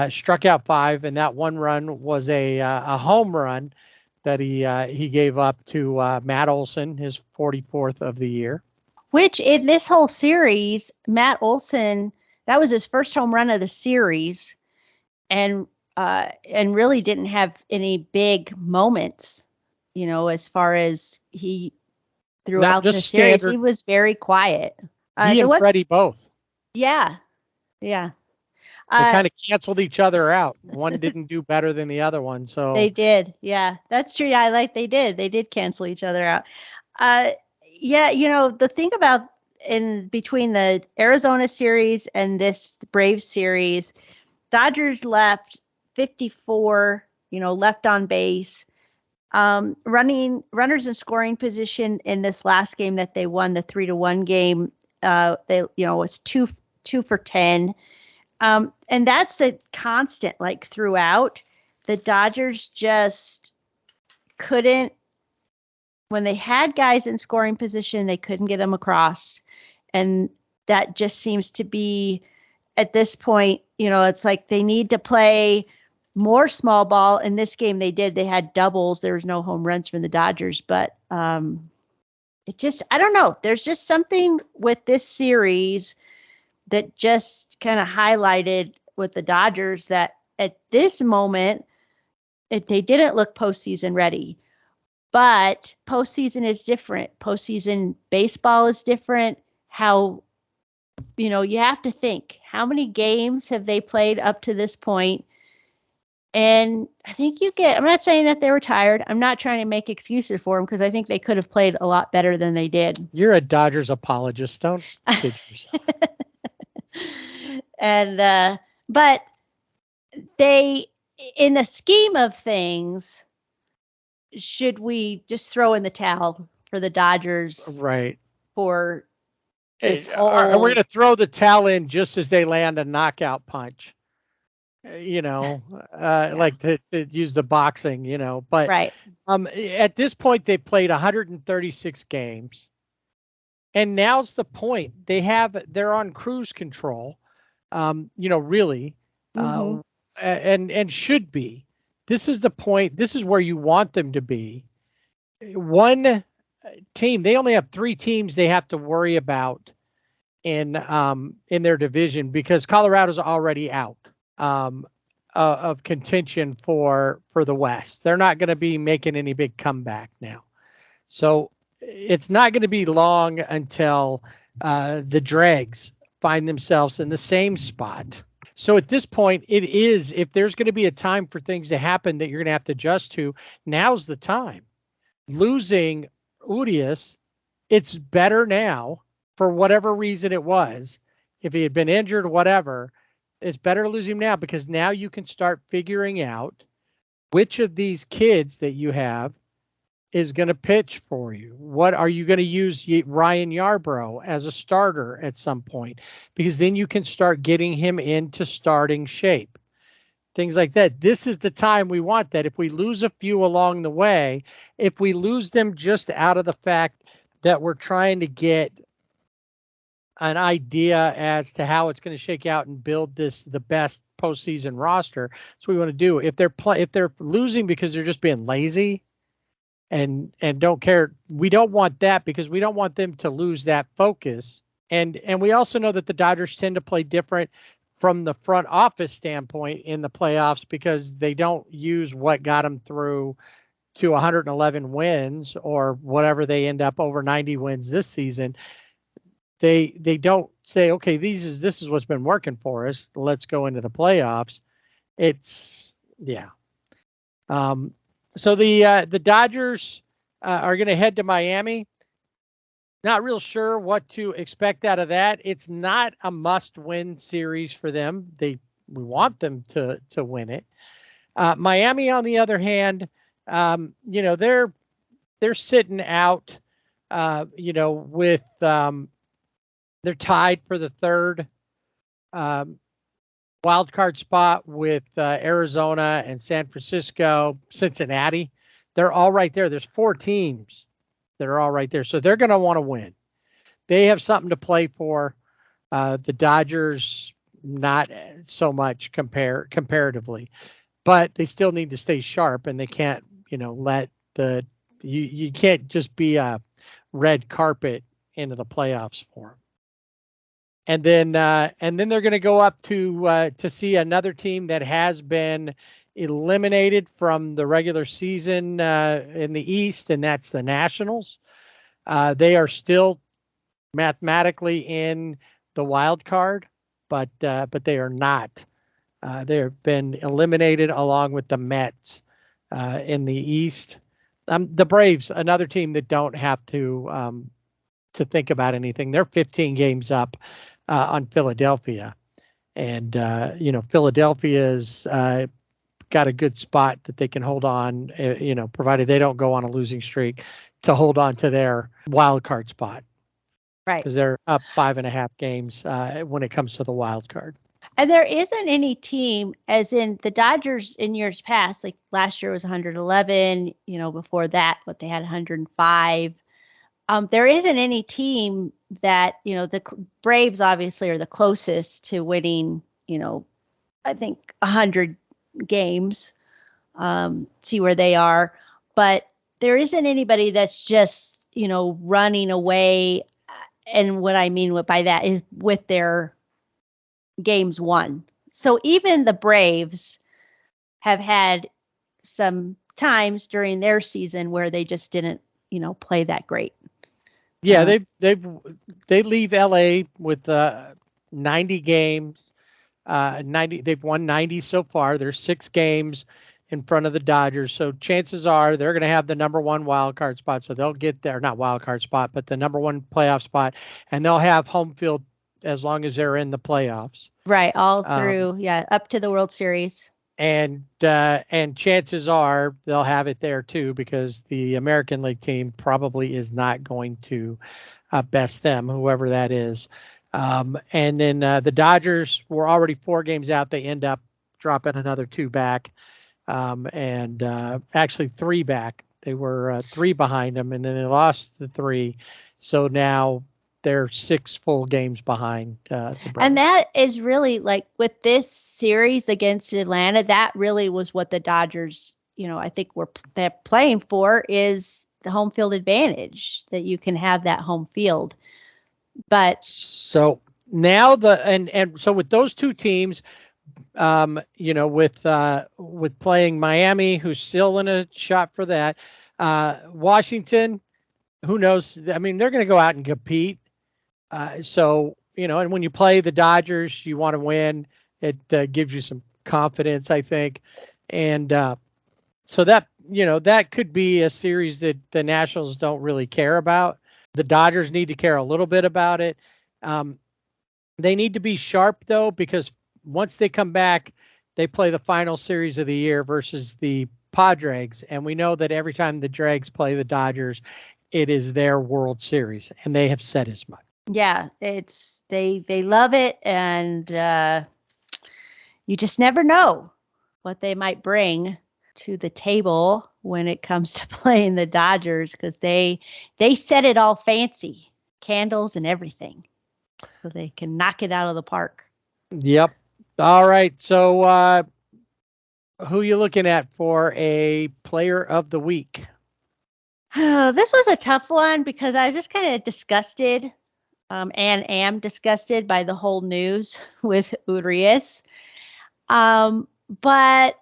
struck out 5, and that 1 run was a home run that he gave up to Matt Olson, his 44th of the year. Which in this whole series, Matt Olson, that was his first home run of the series, and really didn't have any big moments. As far as he throughout the series, he was very quiet. He and Freddie both. Yeah. Yeah. They kind of canceled each other out. One didn't do better than the other one. So they did. Yeah, that's true. Yeah, they did cancel each other out. The thing about in between the Arizona series and this Braves series, Dodgers left 54, left on base. Running runners in scoring position in this last game that they won, the 3-1 game, was 2 for 10. And that's a constant, like, throughout. The Dodgers just couldn't, when they had guys in scoring position, they couldn't get them across. And that just seems to be, at this point, it's like they need to play more small ball. In this game, they did. They had doubles. There was no home runs from the Dodgers, but I don't know. There's just something with this series that just kind of highlighted with the Dodgers that at this moment, they didn't look postseason ready. But postseason is different. Postseason baseball is different. How, you have to think, how many games have they played up to this point? And I think I'm not saying that they were tired. I'm not trying to make excuses for them because I think they could have played a lot better than they did. You're a Dodgers apologist. Don't kid yourself. And, but they, in the scheme of things, should we just throw in the towel for the Dodgers? Right. For this we're going to throw the towel in just as they land a knockout punch. Like to use the boxing, but right. At this point they played 136 games, and now's the point. They're on cruise control, really, and should be. This is the point. This is where you want them to be. One team. They only have 3 teams they have to worry about in their division because Colorado's already out of contention for the West. They're not going to be making any big comeback now. So it's not going to be long until the dregs find themselves in the same spot. So at this point, if there's going to be a time for things to happen that you're going to have to adjust to, now's the time. Losing Urias, it's better now for whatever reason it was. If he had been injured, whatever, it's better to lose him now because now you can start figuring out which of these kids that you have is going to pitch for you. What are you going to use Ryan Yarbrough as a starter at some point? Because then you can start getting him into starting shape. Things like that. This is the time we want that. If we lose a few along the way, if we lose them just out of the fact that we're trying to get an idea as to how it's going to shake out and build the best postseason roster. That's what we want to do. If they're losing because they're just being lazy and don't care, we don't want that because we don't want them to lose that focus. And we also know that the Dodgers tend to play different from the front office standpoint in the playoffs because they don't use what got them through to 111 wins or whatever they end up over 90 wins this season. They don't say, okay, this is what's been working for us. Let's go into the playoffs. So the Dodgers are going to head to Miami. Not real sure what to expect out of that. It's not a must-win series for them. We want them to win it. Miami, on the other hand, they're sitting out. With they're tied for the 3rd wild card spot with Arizona and San Francisco, Cincinnati. They're all right there. There's 4 teams that are all right there. So they're going to want to win. They have something to play for. The Dodgers, not so much comparatively, but they still need to stay sharp and they can't, let you can't just be a red carpet into the playoffs for them. And then they're going to go up to see another team that has been eliminated from the regular season in the East, and that's the Nationals. They are still mathematically in the wild card, but they are not. They have been eliminated along with the Mets in the East. The Braves, another team that don't have to think about anything. They're 15 games up on Philadelphia, and Philadelphia's got a good spot that they can hold on. Provided they don't go on a losing streak, to hold on to their wild card spot. Right, because they're up 5.5 games when it comes to the wild card. And there isn't any team, as in the Dodgers in years past, like last year was 111, before that, they had 105. There isn't any team that, the Braves obviously are the closest to winning, I think 100 games, see where they are. But there isn't anybody that's just, running away. And what I mean by that is with their games won. So even the Braves have had some times during their season where they just didn't, play that great. Yeah, they leave LA with 90 games. 90. They've won 90 so far. There's 6 games in front of the Dodgers. So chances are they're going to have the number 1 wild card spot. So they'll get there, not wild card spot, but the number 1 playoff spot, and they'll have home field as long as they're in the playoffs. Right. All through. Up to the World Series. And chances are they'll have it there too, because the American League team probably is not going to best them, whoever that is. And then the Dodgers were already 4 games out. They end up dropping another 2 back, and actually 3 back. They were 3 behind them, and then they lost the 3. So now they're 6 full games behind. And that is really, like, with this series against Atlanta, that really was what the Dodgers, I think they're playing for, is the home field advantage, that you can have that home field. But so now so with those 2 teams, with playing Miami, who's still in a shot for that, Washington, who knows? I mean, they're going to go out and compete. So, and when you play the Dodgers, you want to win. It gives you some confidence, I think. And so that, that could be a series that the Nationals don't really care about. The Dodgers need to care a little bit about it. They need to be sharp, though, because once they come back, they play the final series of the year versus the Padres. And we know that every time the Dregs play the Dodgers, it is their World Series, and they have said as much. Yeah, it's they love it, and you just never know what they might bring to the table when it comes to playing the Dodgers, because they set it all fancy, candles and everything, so they can knock it out of the park. Yep. All right. So who are you looking at for a player of the week? This was a tough one because I was just kind of disgusted. And am disgusted by the whole news with Urias. But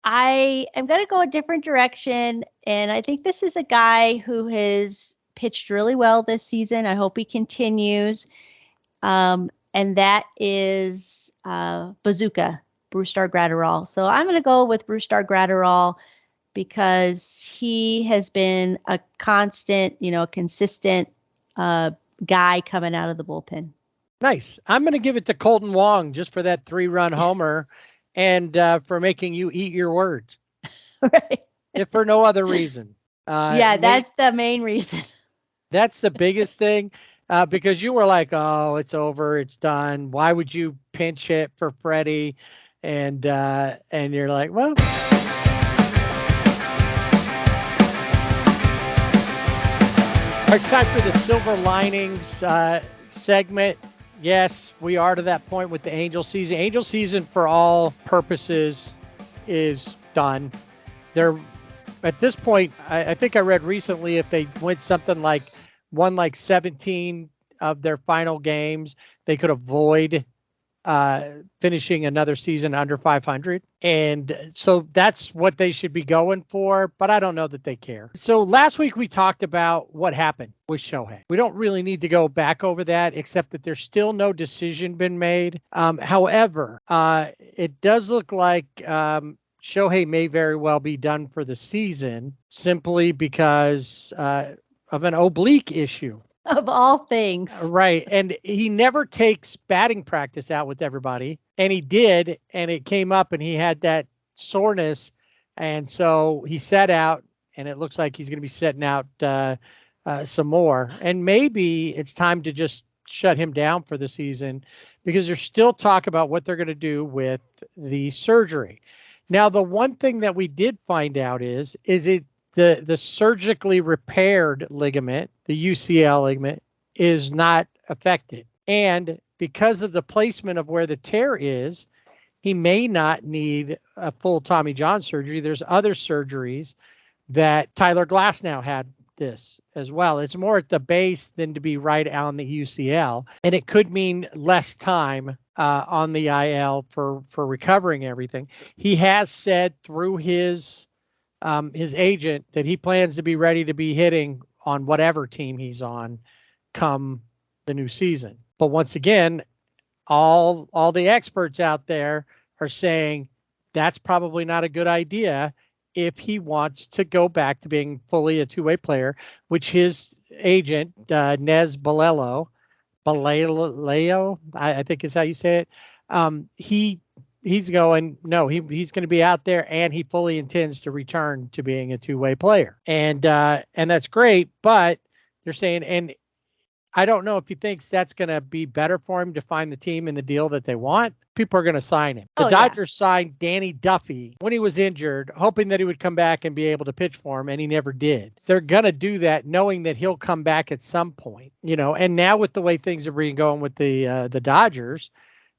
I am going to go a different direction. And I think this is a guy who has pitched really well this season. I hope he continues. And that is Bazooka, Brusdar Graterol. So I'm going to go with Brusdar Graterol because he has been a constant, consistent guy coming out of the bullpen. Nice. I'm going to give it to Colton Wong just for that 3-run homer and for making you eat your words. Right. If for no other reason. That's the main reason. That's the biggest thing, because you were like, oh, it's over. It's done. Why would you pinch hit for Freddie? And you're like, well. It's time for the Silver Linings segment. Yes, we are to that point with the Angel season. Angel season, for all purposes, is done. They're at this point. I think I read recently if they went something like 17 of their final games, they could avoid finishing another season under 500. And so that's what they should be going for, but I don't know that they care. So last week we talked about what happened with Shohei. We don't really need to go back over that, except that there's still no decision been made. However, it does look like Shohei may very well be done for the season simply because of an oblique issue. Of all things. Right. And he never takes batting practice out with everybody. And he did. And it came up and he had that soreness. And so he sat out. And it looks like he's going to be setting out some more. And maybe it's time to just shut him down for the season, because there's still talk about what they're going to do with the surgery. Now, the one thing that we did find out is it the surgically repaired ligament, the UCL ligament, is not affected. And because of the placement of where the tear is, he may not need a full Tommy John surgery. There's other surgeries that Tyler Glasnow had this as well. It's more at the base than to be right on the UCL, and it could mean less time on the IL for recovering everything. He has said through his agent that he plans to be ready to be hitting on whatever team he's on come the new season. But once again, all the experts out there are saying that's probably not a good idea if he wants to go back to being fully a two-way player, which his agent, Nez Balelo, I think is how you say it. He's going, no, he's going to be out there, and he fully intends to return to being a two-way player. And that's great, but they're saying, and I don't know if he thinks that's going to be better for him to find the team in the deal that they want. People are going to sign him. The Dodgers signed Danny Duffy when he was injured, hoping that he would come back and be able to pitch for him, and he never did. They're going to do that knowing that he'll come back at some point, and now with the way things are being going with the Dodgers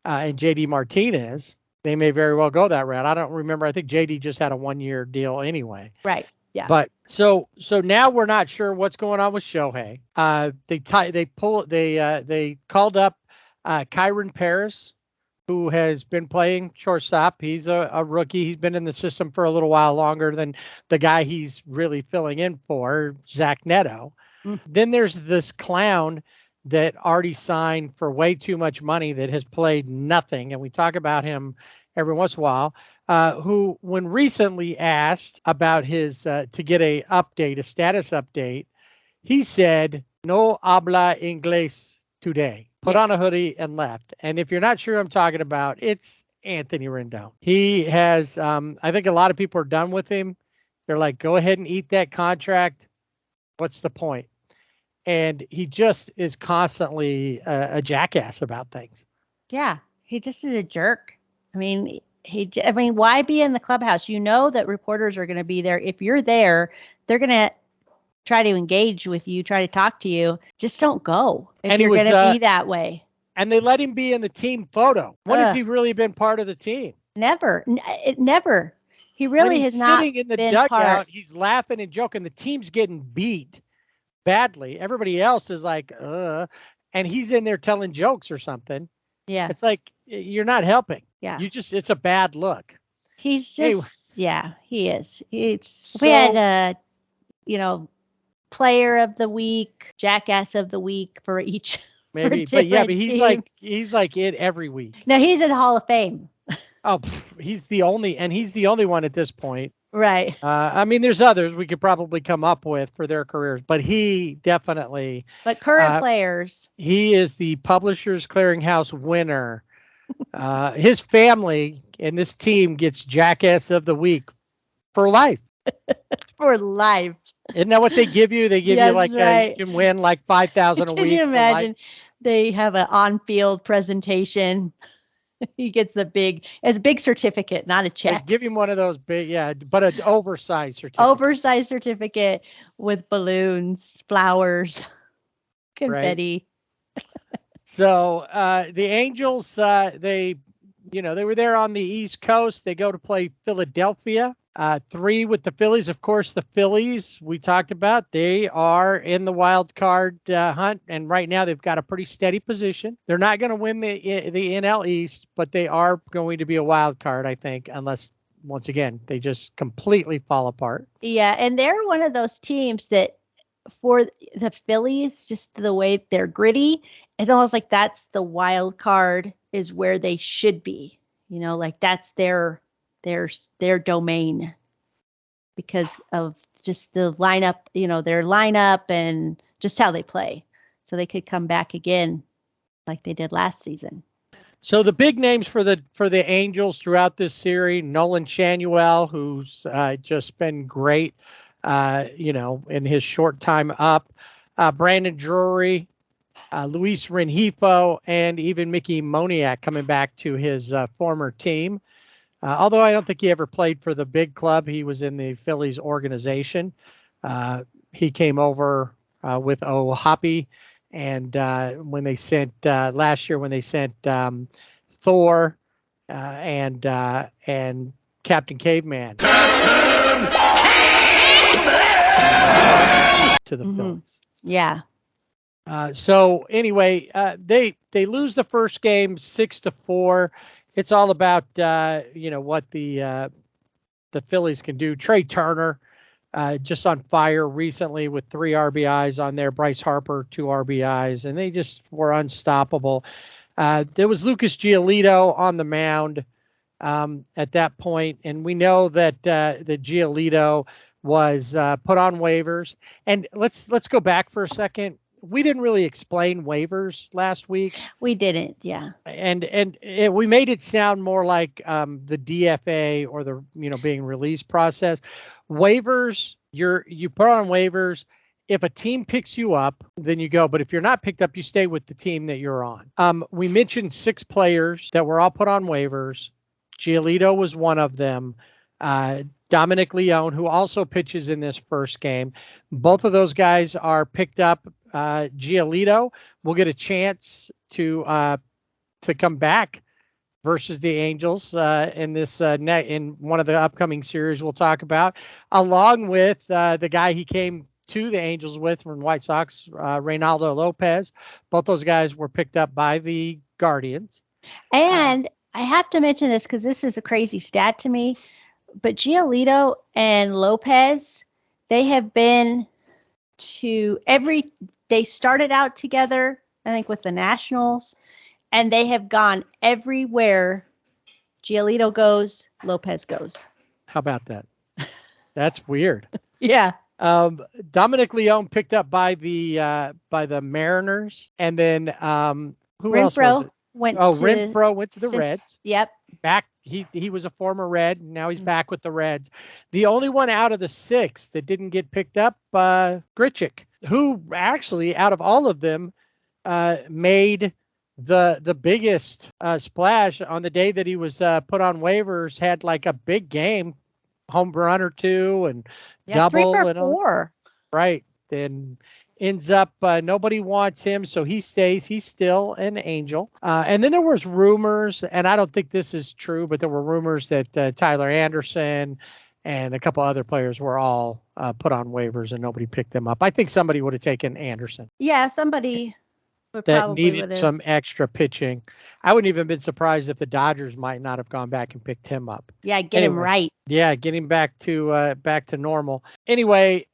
and JD Martinez, they may very well go that route. I don't remember. I think JD just had a 1-year deal anyway. Right. Yeah. But so now we're not sure what's going on with Shohei. They called up Kyron Paris, who has been playing shortstop. He's a rookie. He's been in the system for a little while longer than the guy he's really filling in for, Zach Neto. Then there's this clown that already signed for way too much money that has played nothing. And we talk about him every once in a while, who, when recently asked about his, to get a status update, he said, "No habla inglés today." Put on a hoodie and left. And if you're not sure who I'm talking about, it's Anthony Rendon. He has, I think a lot of people are done with him. They're like, go ahead and eat that contract. What's the point? And he just is constantly a jackass about things. Yeah, he just is a jerk. I mean, why be in the clubhouse? You know that reporters are going to be there. If you're there, they're going to try to engage with you, try to talk to you. Just don't go if you're going to be that way. And they let him be in the team photo. When has he really been part of the team? Never. Never. He really has not been sitting in the dugout. He's laughing and joking. The team's getting beat badly. Everybody else is like, and he's in there telling jokes or something. Yeah. It's like, you're not helping. Yeah. It's a bad look. He's just, he is. We had, player of the week, jackass of the week for each. Maybe, but he's like it every week. No, he's in the Hall of Fame. Oh, he's the only one at this point. Right. There's others we could probably come up with for their careers, but he definitely. But current players. He is the Publishers Clearinghouse winner. His family and this team gets Jackass of the Week for life. For life. Isn't that what they give you? They give you you can win like 5,000 a week. Can you imagine? They have an on-field presentation. He gets it's a big certificate, not a check. They give him one of those big, but an oversized certificate. Oversized certificate with balloons, flowers, confetti. Right. So the Angels, they were there on the East Coast. They go to play Philadelphia. 3 with the Phillies. Of course, the Phillies we talked about, they are in the wild card hunt, and right now they've got a pretty steady position. They're not going to win the NL East, but they are going to be a wild card, I think, unless once again they just completely fall apart. Yeah, and they're one of those teams that, for the Phillies, just the way they're gritty, it's almost like that's the wild card is where they should be. Like that's their domain because of just the lineup, their lineup and just how they play. So they could come back again like they did last season. So the big names for the Angels throughout this series, Nolan Schanuel, who's just been great, in his short time up, Brandon Drury, Luis Rengifo, and even Mickey Moniak coming back to his former team. Although I don't think he ever played for the big club, he was in the Phillies organization. He came over with O'Hoppe, and when they sent last year, when they sent Thor and Captain Caveman. to the Phillies. Yeah. So anyway, they lose the first game 6-4. It's all about what the Phillies can do. Trey Turner just on fire recently with 3 RBIs on there. Bryce Harper 2 RBIs, and they just were unstoppable. There was Lucas Giolito on the mound at that point, and we know that Giolito was put on waivers. And let's go back for a second. We didn't really explain waivers last week. We didn't, yeah. And we made it sound more like the DFA or the being released process. Waivers, you put on waivers. If a team picks you up, then you go. But if you're not picked up, you stay with the team that you're on. We mentioned 6 players that were all put on waivers. Giolito was one of them. Dominic Leone, who also pitches in this first game. Both of those guys are picked up. Giolito will get a chance to come back versus the Angels in this in one of the upcoming series we'll talk about, along with the guy he came to the Angels with from White Sox, Reynaldo Lopez. Both those guys were picked up by the Guardians. And I have to mention this because this is a crazy stat to me, but Giolito and Lopez, they have been they started out together, I think, with the Nationals, and they have gone everywhere Giolito goes, Lopez goes. How about that? That's weird. Yeah. Dominic Leone picked up by the Mariners, and then who else was it? Renfroe went to the Reds. Yep. Back, he was a former Red. Now he's back with the Reds. The only one out of the 6 that didn't get picked up, Grichuk, who actually out of all of them made the biggest splash on the day that he was put on waivers. Had like a big game, home run or 2 and double 3 for and 4. Right. Then ends up nobody wants him, so he stays. He's still an Angel. And then there was rumors, and I don't think this is true, but there were rumors that Tyler Anderson and a couple other players were all put on waivers and nobody picked them up. I think somebody would have taken Anderson. Yeah, somebody that needed some extra pitching. I wouldn't even been surprised if the Dodgers might not have gone back and picked him up. Yeah, get him right. Yeah, get him back to normal. Anyway,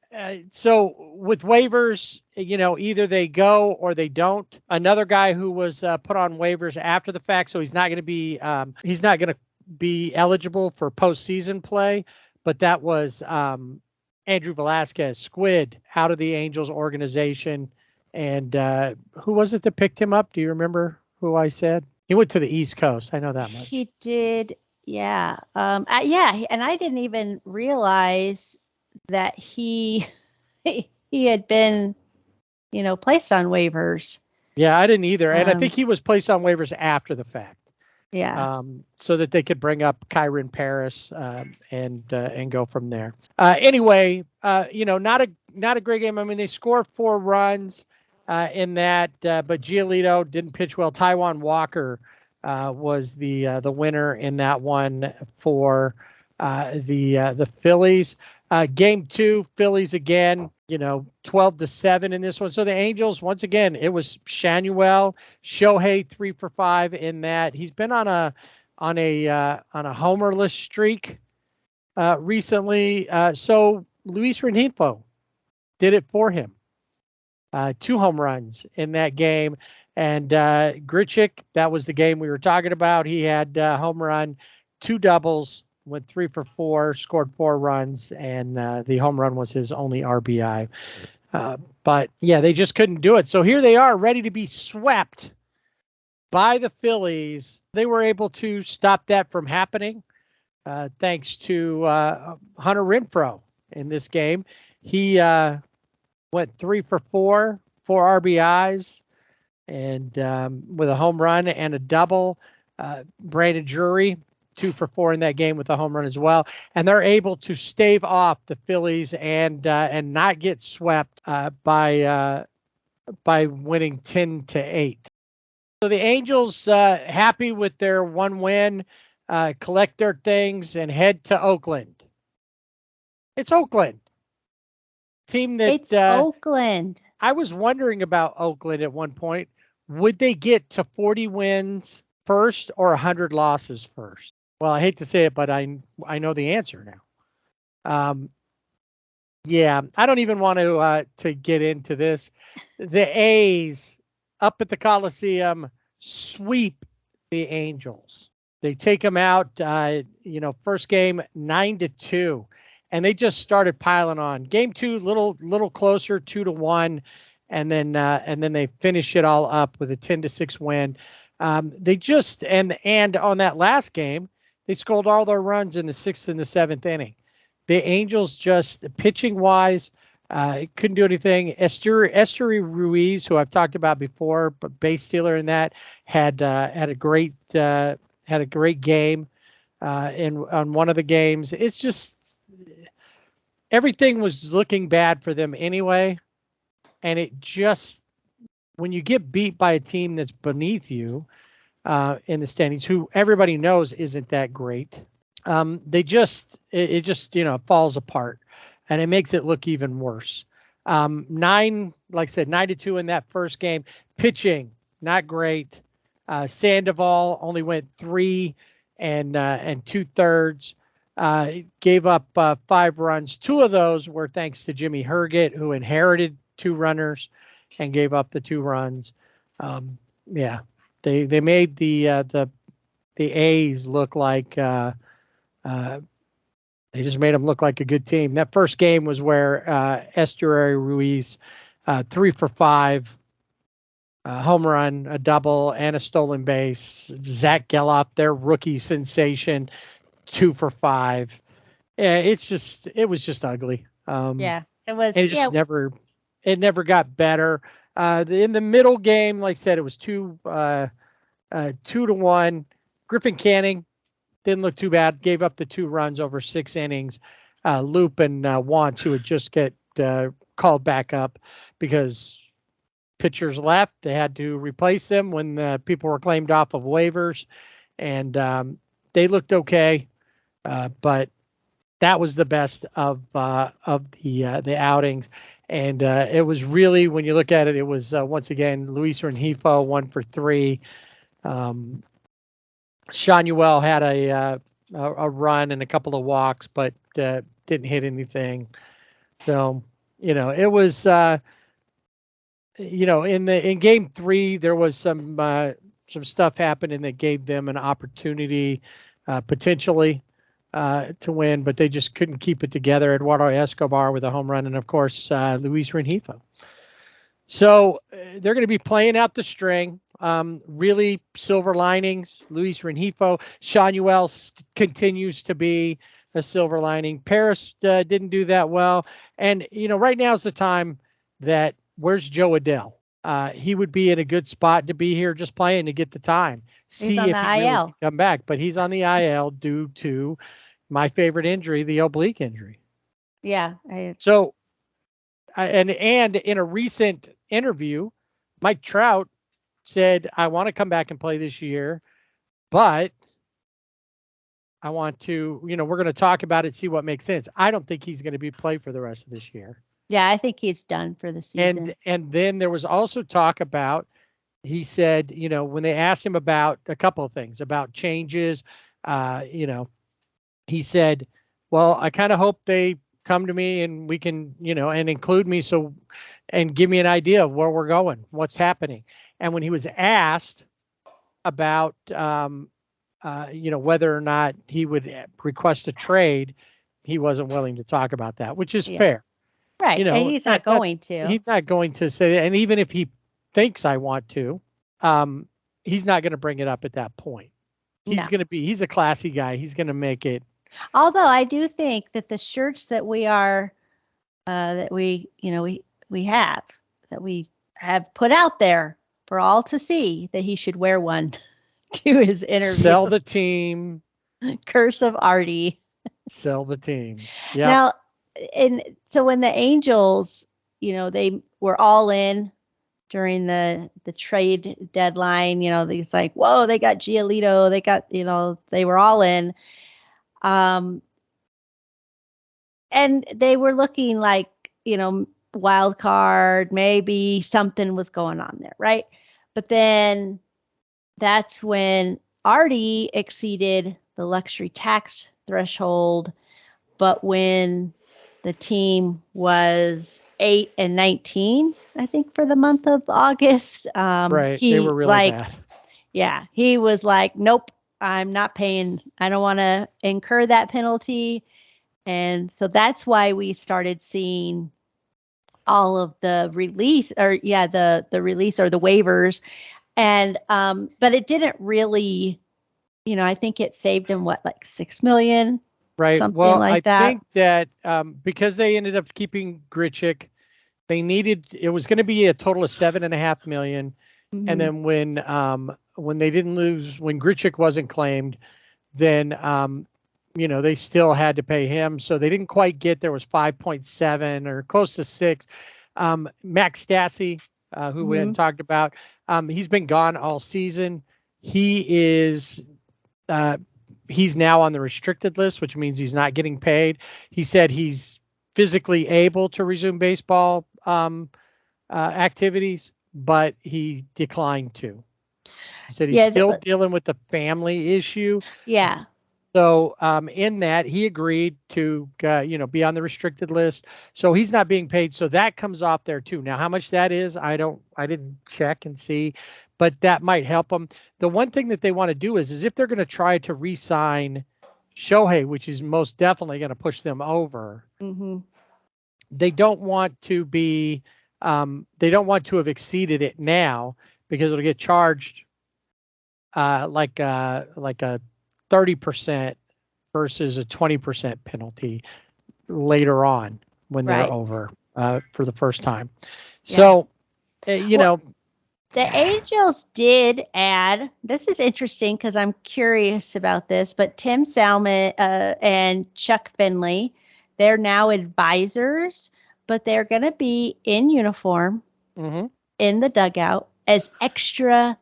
so with waivers, either they go or they don't. Another guy who was put on waivers after the fact, so he's not going to be eligible for postseason play. But that was Andrew Velasquez, Squid, out of the Angels organization. And who was it that picked him up? Do you remember who I said? He went to the East Coast. I know that much. He did. Yeah. And I didn't even realize that he had been, placed on waivers. Yeah, I didn't either. And I think he was placed on waivers after the fact. Yeah. So that they could bring up Kyron Paris and go from there. Anyway, not a great game. I mean, they scored 4 runs in that, but Giolito didn't pitch well. Taijuan Walker was the winner in that one for the Phillies. Game 2, Phillies again, 12-7 in this one. So the Angels, once again, it was Shanuel, Shohei 3 for 5 in that. He's been on a homerless streak recently. So Luis Rengifo did it for him. 2 home runs in that game. And Grichuk, that was the game we were talking about. He had home run, 2 doubles, went 3 for 4, scored 4 runs, and the home run was his only RBI. But yeah, they just couldn't do it. So here they are, ready to be swept by the Phillies. They were able to stop that from happening thanks to Hunter Renfroe in this game. He went 3 for 4, 4 RBIs, and with a home run and a double. Brandon Drury, 2 for 4 in that game with a home run as well. And they're able to stave off the Phillies and not get swept by winning 10-8. So the Angels happy with their 1 win, collect their things and head to Oakland. It's Oakland. team that it's Oakland. I was wondering about Oakland at one point. Would they get to 40 wins first or 100 losses first? Well, I hate to say it, but I know the answer now. Yeah, I don't even want to get into this. The A's up at the Coliseum sweep the Angels. They take them out, first game 9-2, and they just started piling on. Game 2, little closer, 2-1, and then they finish it all up with a 10-6 win. They just and on that last game, they scored all their runs in the 6th and the 7th inning. The Angels just pitching wise couldn't do anything. S4E23 Ruiz, who I've talked about before, but base stealer in that, had a great game on one of the games. It's just everything was looking bad for them anyway, and it just when you get beat by a team that's beneath you in the standings, who everybody knows isn't that great. It just falls apart, and it makes it look even worse. 9-2 in that first game. Pitching, not great. Sandoval only went 3 and 2/3. Gave up 5 runs. 2 of those were thanks to Jimmy Herget, who inherited 2 runners and gave up the 2 runs. They made the A's look like. They just made them look like a good team. That first game was where S4E23 Ruiz, 3 for 5, home run, a double, and a stolen base. Zach Geloff, their rookie sensation, 2 for 5. It was just ugly. It was. It never got better. In the middle game, like I said, it was 2-1. Griffin Canning didn't look too bad. Gave up the 2 runs over 6 innings. Loop and Wantz, who would just get called back up because pitchers left. They had to replace them when people were claimed off of waivers, and they looked okay. But that was the best of the outings. And it was really, when you look at it, it was once again Luis Rengifo 1 for 3. Sean Ewell had a run and a couple of walks, but didn't hit anything. So it was in game 3 there was some stuff happening that gave them an opportunity potentially to win, but they just couldn't keep it together. Eduardo Escobar with a home run, and of course Luis Rengifo. So they're going to be playing out the string. Really silver linings. Luis Rengifo, Sean Ewell continues to be a silver lining. Paris didn't do that well, and right now is the time that where's Joe Adell? He would be in a good spot to be here, just playing to get the time. He's on the IL. Really come back, but he's on the IL due to my favorite injury, the oblique injury. Yeah. So, and in a recent interview, Mike Trout said, I want to come back and play this year, but I want to, we're going to talk about it, see what makes sense. I don't think he's going to play for the rest of this year. Yeah, I think he's done for the season. And then there was also talk about, he said, when they asked him about a couple of things, about changes, he said, well, I kind of hope they come to me and we can, and include me and give me an idea of where we're going, what's happening. And when he was asked about, whether or not he would request a trade, he wasn't willing to talk about that, which is fair. Right. And he's not going to. He's not going to say that. And even if he thinks I want to, he's not going to bring it up at that point. He's a classy guy. He's going to make it. Although I do think that the shirts that we have put out there for all to see, that he should wear one to his interview. Sell the team. Curse of Artie. Sell the team. Yeah. Now, and so when the Angels, they were all in during the trade deadline, it's like, whoa, they got Giolito, they got, they were all in. And they were looking like, wild card, maybe something was going on there, right? But then that's when Artie exceeded the luxury tax threshold. But when the team was 8-19, I think, for the month of August, right, they were really bad. Yeah, he was like, nope, I'm not paying. I don't want to incur that penalty. And so that's why we started seeing all of the release the release or the waivers. And but it didn't really, I think it saved him like $6 million, right? Something well, like I that. think that because they ended up keeping Grichuk, it was going to be a total of $7.5 million. Mm-hmm. And then when they didn't lose, when Grichuk wasn't claimed, then they still had to pay him. So they didn't quite get, there was 5.7 or close to 6. Max Stassi, who we hadn't talked about, he's been gone all season. He's now on the restricted list, which means he's not getting paid. He said he's physically able to resume baseball activities, but he declined to. He said he's still dealing with the family issue. Yeah. So in that, he agreed to, be on the restricted list. So he's not being paid. So that comes off there too. Now, how much that is, I didn't check and see, but that might help them. The one thing that they want to do is if they're going to try to re-sign Shohei, which is most definitely going to push them over, they don't want to be, they don't want to have exceeded it now because it'll get charged like a 30% versus a 20% penalty later on when they're over for the first time. So, the Angels did add, this is interesting because I'm curious about this, but Tim Salmon and Chuck Finley, they're now advisors, but they're going to be in uniform in the dugout as extra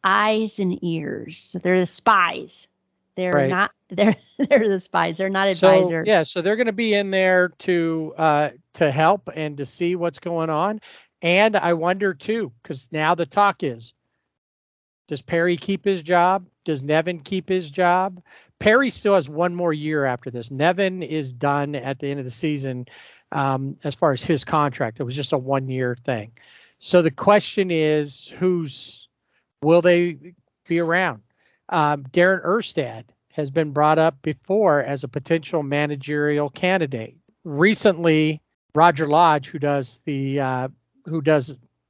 eyes and ears. So they're the spies. They're not. They're the spies. They're not advisors. So they're going to be in there to help and to see what's going on. And I wonder too, because now the talk is, does Perry keep his job? Does Nevin keep his job? Perry still has one more year after this. Nevin is done at the end of the season. As far as his contract, it was just a 1-year thing. So the question is, will they be around? Darren Erstad has been brought up before as a potential managerial candidate. Recently, Roger Lodge, who does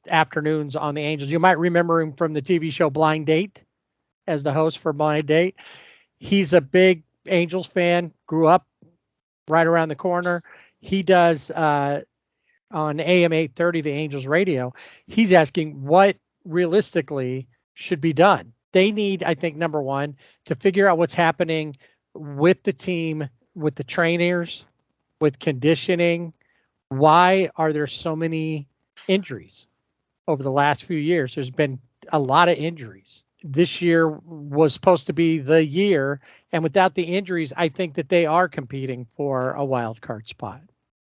afternoons on the Angels, you might remember him from the TV show Blind Date as the host for Blind Date. He's a big Angels fan, grew up right around the corner. He does on AM 830, the Angels radio. He's asking what realistically should be done. They need, I think, number one, to figure out what's happening with the team, with the trainers, with conditioning. Why are there so many injuries over the last few years? There's been a lot of injuries. This year was supposed to be the year, and without the injuries, I think that they are competing for a wild card spot.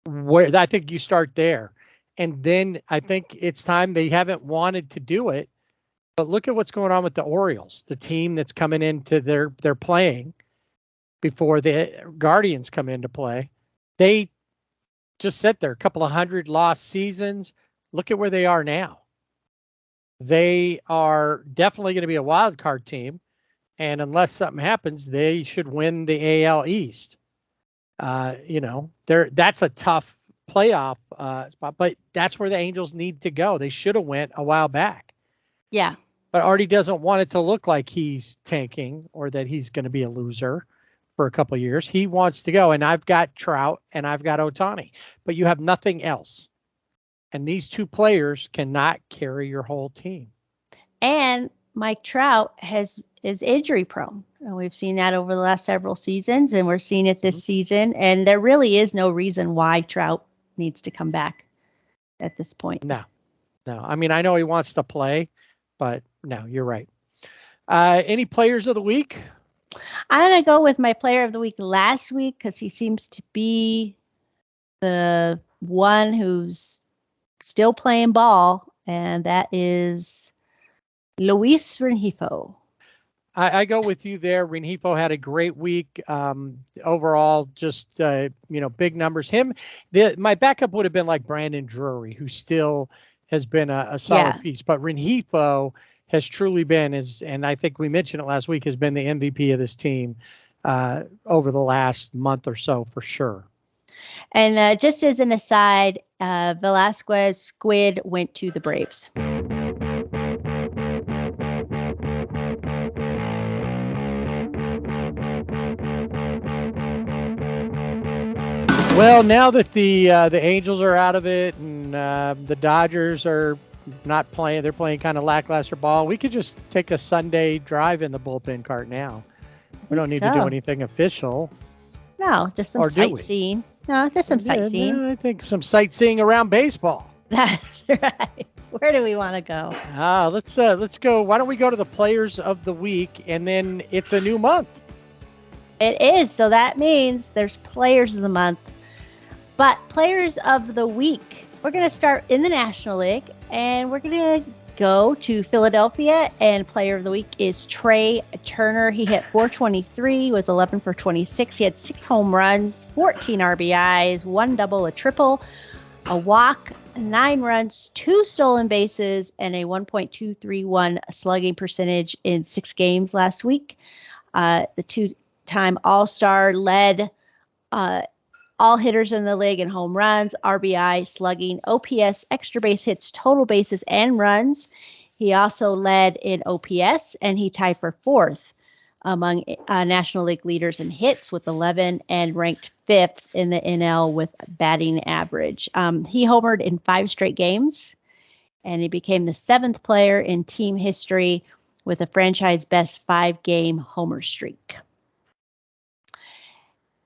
Where I think you start there, and then I think it's time. They haven't wanted to do it, but look at what's going on with the Orioles, the team that's coming into their playing before the Guardians come into play. They just sit there, a couple of 100 lost seasons. Look at where they are now. They are definitely going to be a wild card team, and unless something happens, they should win the AL East. That's a tough playoff spot, but that's where the Angels need to go. They should have went a while back. Yeah. But Artie doesn't want it to look like he's tanking or that he's going to be a loser for a couple of years. He wants to go, and I've got Trout and I've got Ohtani, but you have nothing else. And these two players cannot carry your whole team. And Mike Trout is injury prone. And we've seen that over the last several seasons, and we're seeing it this season. And there really is no reason why Trout needs to come back at this point. No. I mean, I know he wants to play, but no, you're right. Any players of the week? I'm going to go with my player of the week last week because he seems to be the one who's still playing ball, and that is Luis Rengifo. I go with you there. Rengifo had a great week. Overall, just big numbers. My backup would have been like Brandon Drury, who still has been a solid piece. But Rengifo has truly been, and I think we mentioned it last week, has been the MVP of this team over the last month or so for sure. And just as an aside, Velasquez Squid went to the Braves. Well, now that the Angels are out of it and the Dodgers are not playing, they're playing kind of lackluster ball, we could just take a Sunday drive in the bullpen cart now. We don't need to do anything official. No, just some sightseeing. No, just some sightseeing. No, I think some sightseeing around baseball. That's right. Where do we want to go? Let's go. Why don't we go to the players of the week, and then it's a new month. It is. So that means there's players of the month. But players of the week, we're going to start in the National League, and we're going to go to Philadelphia, and player of the week is Trey Turner. He hit .423, was 11 for 26. He had 6 home runs, 14 RBIs, 1 double, a triple, a walk, 9 runs, 2 stolen bases, and a 1.231 slugging percentage in 6 games last week. The 2-time All-Star led all hitters in the league in home runs, RBI, slugging, OPS, extra base hits, total bases, and runs. He also led in OPS, and he tied for 4th among National League leaders in hits with 11 and ranked 5th in the NL with batting average. He homered in 5 straight games, and he became the 7th player in team history with a franchise best 5-game homer streak.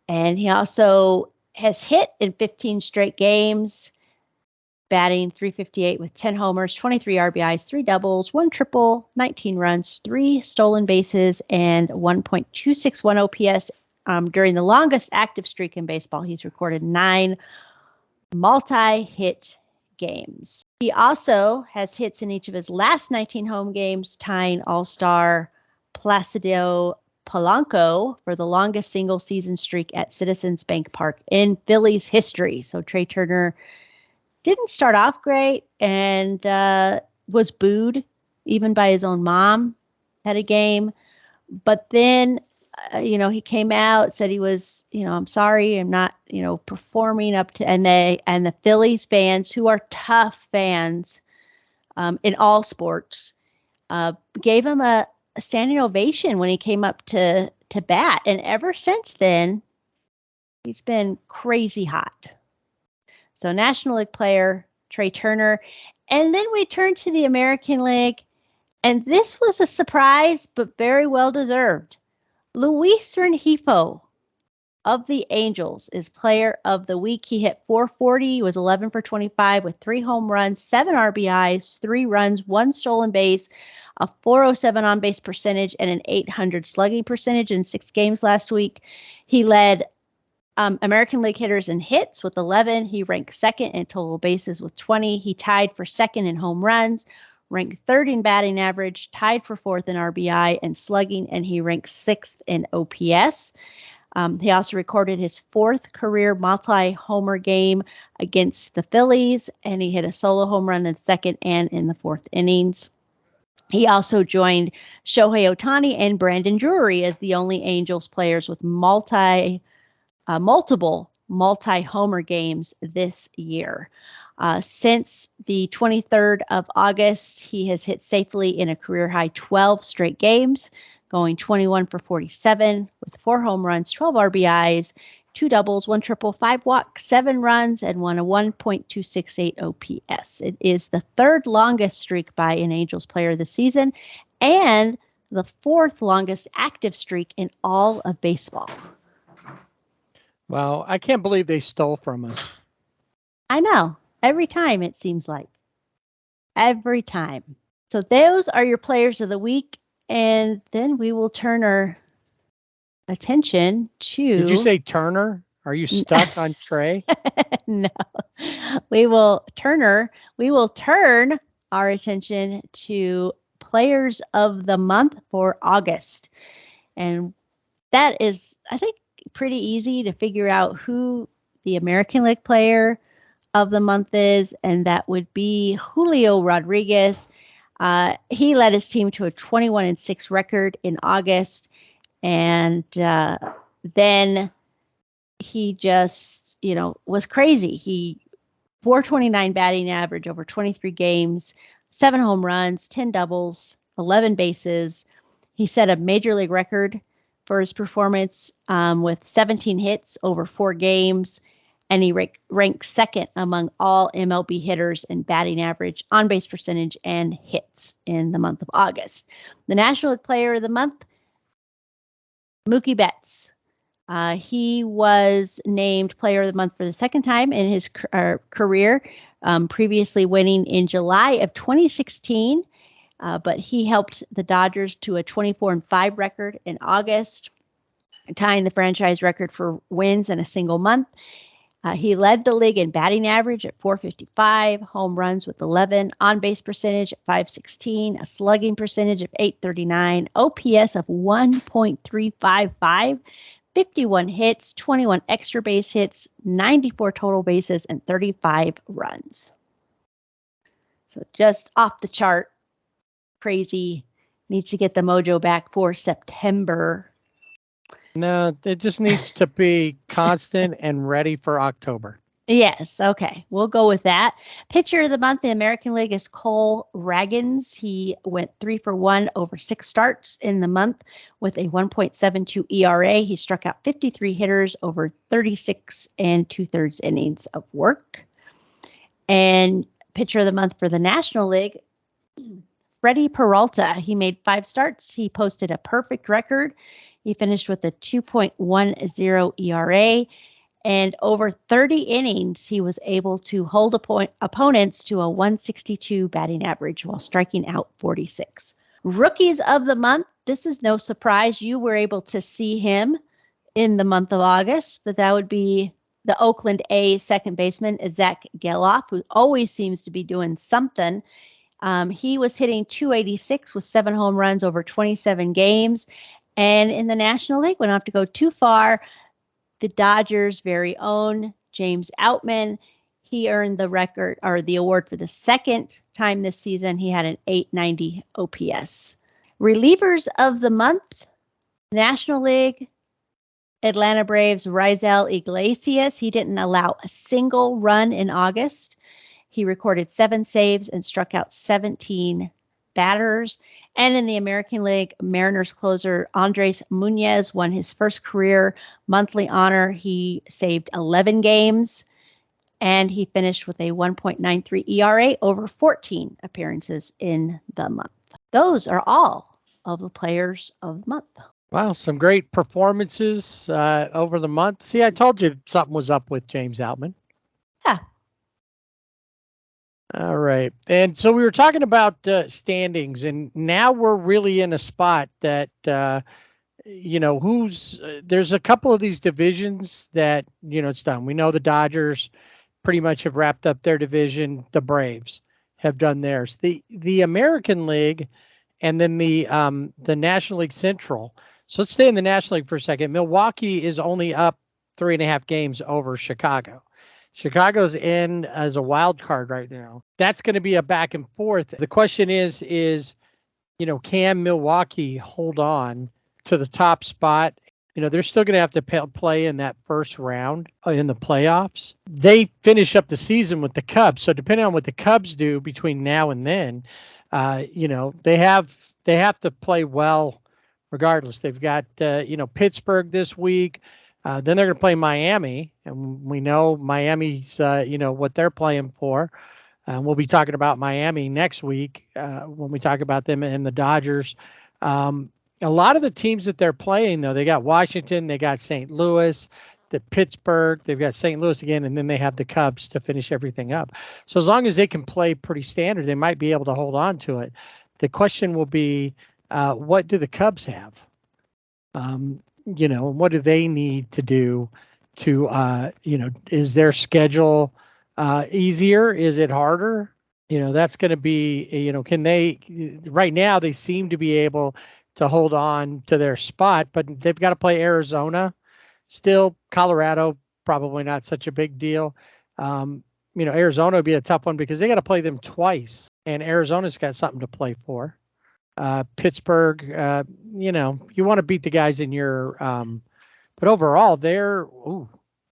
And he also has hit in 15 straight games, batting .358 with 10 homers, 23 RBIs, 3 doubles, 1 triple, 19 runs, 3 stolen bases, and 1.261 OPS. During the longest active streak in baseball, he's recorded 9 multi-hit games. He also has hits in each of his last 19 home games, tying All-Star Placido Polanco for the longest single season streak at Citizens Bank Park in Phillies history. So Trey Turner didn't start off great and was booed even by his own mom at a game. But then, he came out, said he was, I'm sorry, I'm not, performing up to, and the Phillies fans, who are tough fans in all sports, gave him a standing ovation when he came up to bat. And ever since then, he's been crazy hot. So National League player, Trey Turner. And then we turn to the American League. And this was a surprise, but very well deserved. Luis Rengifo of the Angels is player of the week. He hit .440, was 11 for 25 with 3 home runs, 7 RBIs, 3 runs, 1 stolen base, a .407 on-base percentage, and an .800 slugging percentage in 6 games last week. He led American League hitters in hits with 11. He ranked 2nd in total bases with 20. He tied for 2nd in home runs, ranked 3rd in batting average, tied for 4th in RBI and slugging, and he ranked 6th in OPS. He also recorded his 4th career multi-homer game against the Phillies, and he hit a solo home run in the 2nd and in the 4th innings. He also joined Shohei Ohtani and Brandon Drury as the only Angels players with multiple multi-homer games this year. Since the 23rd of August, he has hit safely in a career-high 12 straight games, going 21 for 47 with 4 home runs, 12 RBIs, 2 doubles, 1 triple, 5 walks, 7 runs, and won a 1.268 OPS. It is the 3rd longest streak by an Angels player this season and the 4th longest active streak in all of baseball. Wow, I can't believe they stole from us. I know. Every time, it seems like. Every time. So those are your players of the week, and then we will turn our attention to... Did you say Turner? Are you stuck on Trey? No. We will turn our attention to Players of the Month for August. And that is, I think, pretty easy to figure out who the American League Player of the Month is, and that would be Julio Rodriguez. He led his team to a 21-6 record in August, and then he just, was crazy. He 429 batting average over 23 games, 7 home runs, 10 doubles, 11 bases. He set a major league record for his performance with 17 hits over 4 games, and he ranked second among all MLB hitters in batting average, on-base percentage, and hits in the month of August. The National League Player of the Month, Mookie Betts. He was named Player of the Month for the second time in his career, previously winning in July of 2016. But he helped the Dodgers to a 24-5 record in August, tying the franchise record for wins in a single month. He led the league in batting average at 455, home runs with 11, on-base percentage at 516, a slugging percentage of 839, OPS of 1.355, 51 hits, 21 extra base hits, 94 total bases, and 35 runs. So just off the chart, crazy. Needs to get the mojo back for September. No, it just needs to be constant and ready for October. Yes. Okay. We'll go with that. Pitcher of the month in the American League is Cole Ragans. He went 3-for-1 over 6 starts in the month with a 1.72 ERA. He struck out 53 hitters over 36 2/3 innings of work. And pitcher of the month for the National League, Freddie Peralta. He made 5 starts. He posted a perfect record. He finished with a 2.10 ERA. And over 30 innings, he was able to hold opponents to a 162 batting average while striking out 46. Rookies of the month. This is no surprise. You were able to see him in the month of August, but that would be the Oakland A's second baseman, Zach Geloff, who always seems to be doing something. He was hitting 286 with 7 home runs over 27 games. And in the National League, we don't have to go too far. The Dodgers' very own James Outman, he earned the record or the award for the second time this season. He had an 890 OPS. Relievers of the month, National League, Atlanta Braves, Raisel Iglesias. He didn't allow a single run in August. He recorded 7 saves and struck out 17 batters. And in the American League, Mariners closer Andres Munoz won his first career monthly honor. He saved 11 games, and he finished with a 1.93 ERA over 14 appearances in the month. Those are all of the players of the month. Wow, some great performances over the month. See, I told you something was up with James Outman. Yeah. All right. And so we were talking about standings, and now we're really in a spot that, there's a couple of these divisions that, it's done. We know the Dodgers pretty much have wrapped up their division. The Braves have done theirs. The American League and then the National League Central. So let's stay in the National League for a second. Milwaukee is only up 3.5 games over Chicago. Chicago's in as a wild card right now. That's going to be a back and forth. The question is, can Milwaukee hold on to the top spot? They're still going to have to play in that first round in the playoffs. They finish up the season with the Cubs. So depending on what the Cubs do between now and then, they have to play well regardless. They've got, Pittsburgh this week. Then they're going to play Miami, and we know Miami's, what they're playing for. We'll be talking about Miami next week when we talk about them and the Dodgers. A lot of the teams that they're playing, though, they got Washington, they got St. Louis, the Pittsburgh, they've got St. Louis again, and then they have the Cubs to finish everything up. So as long as they can play pretty standard, they might be able to hold on to it. The question will be, what do the Cubs have? What do they need to do is their schedule easier? Is it harder? That's going to be, can they, right now they seem to be able to hold on to their spot, but they've got to play Arizona still. Colorado, probably not such a big deal. Arizona would be a tough one because they got to play them twice, and Arizona's got something to play for. Pittsburgh, you want to beat the guys in your, but overall they're,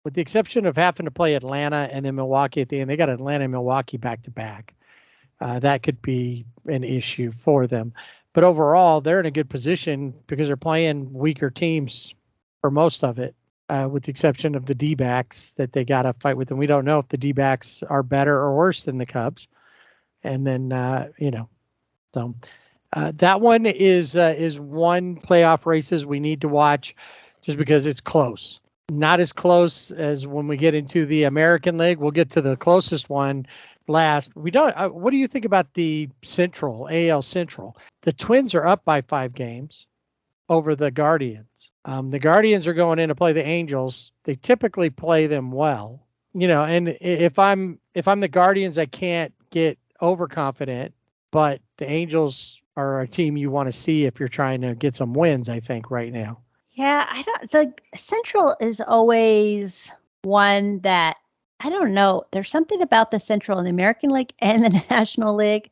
with the exception of having to play Atlanta and then Milwaukee at the end, they got Atlanta and Milwaukee back to back. That could be an issue for them. But overall, they're in a good position because they're playing weaker teams for most of it, with the exception of the D-backs that they got to fight with. And we don't know if the D-backs are better or worse than the Cubs. And then, so that one is one playoff races we need to watch just because it's close. Not as close as when we get into the American League. We'll get to the closest one last. We don't. What do you think about the Central, AL Central? The Twins are up by 5 games over the Guardians. The Guardians are going in to play the Angels. They typically play them well, and if I'm the Guardians, I can't get overconfident, but the Angels are a team you want to see if you're trying to get some wins, I think, right now. Yeah, the Central is always one that, I don't know. There's something about the Central in the American League and the National League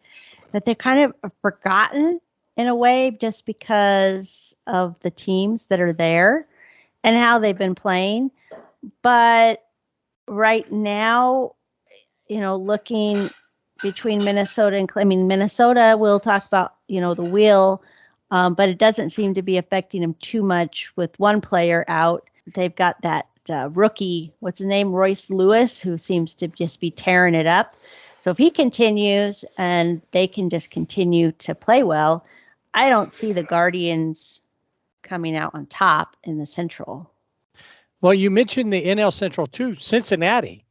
that they're kind of forgotten in a way just because of the teams that are there and how they've been playing. But right now, looking between Minnesota and Minnesota, we'll talk about, the wheel, but it doesn't seem to be affecting them too much with one player out. They've got that rookie, what's his name, Royce Lewis, who seems to just be tearing it up. So if he continues and they can just continue to play well, I don't see the Guardians coming out on top in the Central. Well, you mentioned the NL Central too. Cincinnati,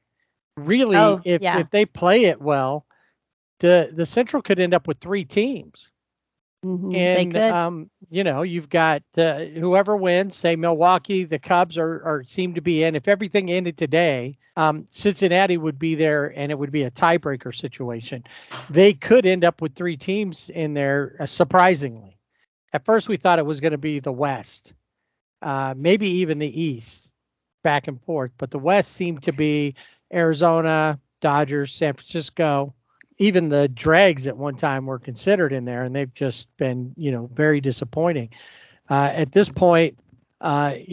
really, if they play it well, the Central could end up with 3 teams. Mm-hmm, and you've got whoever wins, say Milwaukee, the Cubs are seem to be in. If everything ended today, Cincinnati would be there, and it would be a tiebreaker situation. They could end up with 3 teams in there, surprisingly. At first, we thought it was going to be the West, maybe even the East, back and forth. But the West seemed to be Arizona, Dodgers, San Francisco. Even the Dregs at one time were considered in there, and they've just been, very disappointing. At this point, they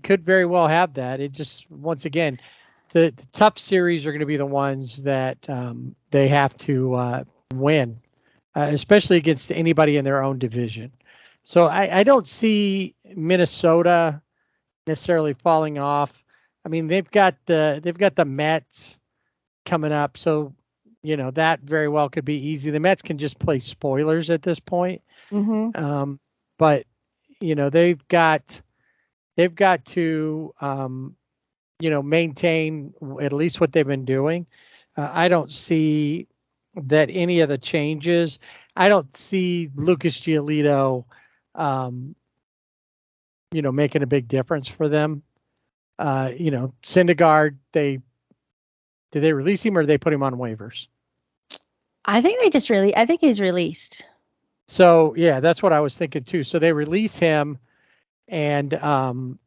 could very well have that. It just, once again, the tough series are going to be the ones that they have to win, especially against anybody in their own division. So I don't see Minnesota necessarily falling off. I mean, they've got the Mets coming up, so that very well could be easy. The Mets can just play spoilers at this point. Mm-hmm. But they've got to maintain at least what they've been doing. I don't see that any of the changes. I don't see Lucas Giolito making a big difference for them. Syndergaard, did they release him or did they put him on waivers? I think he's released. So yeah, that's what I was thinking too. So they release him, and so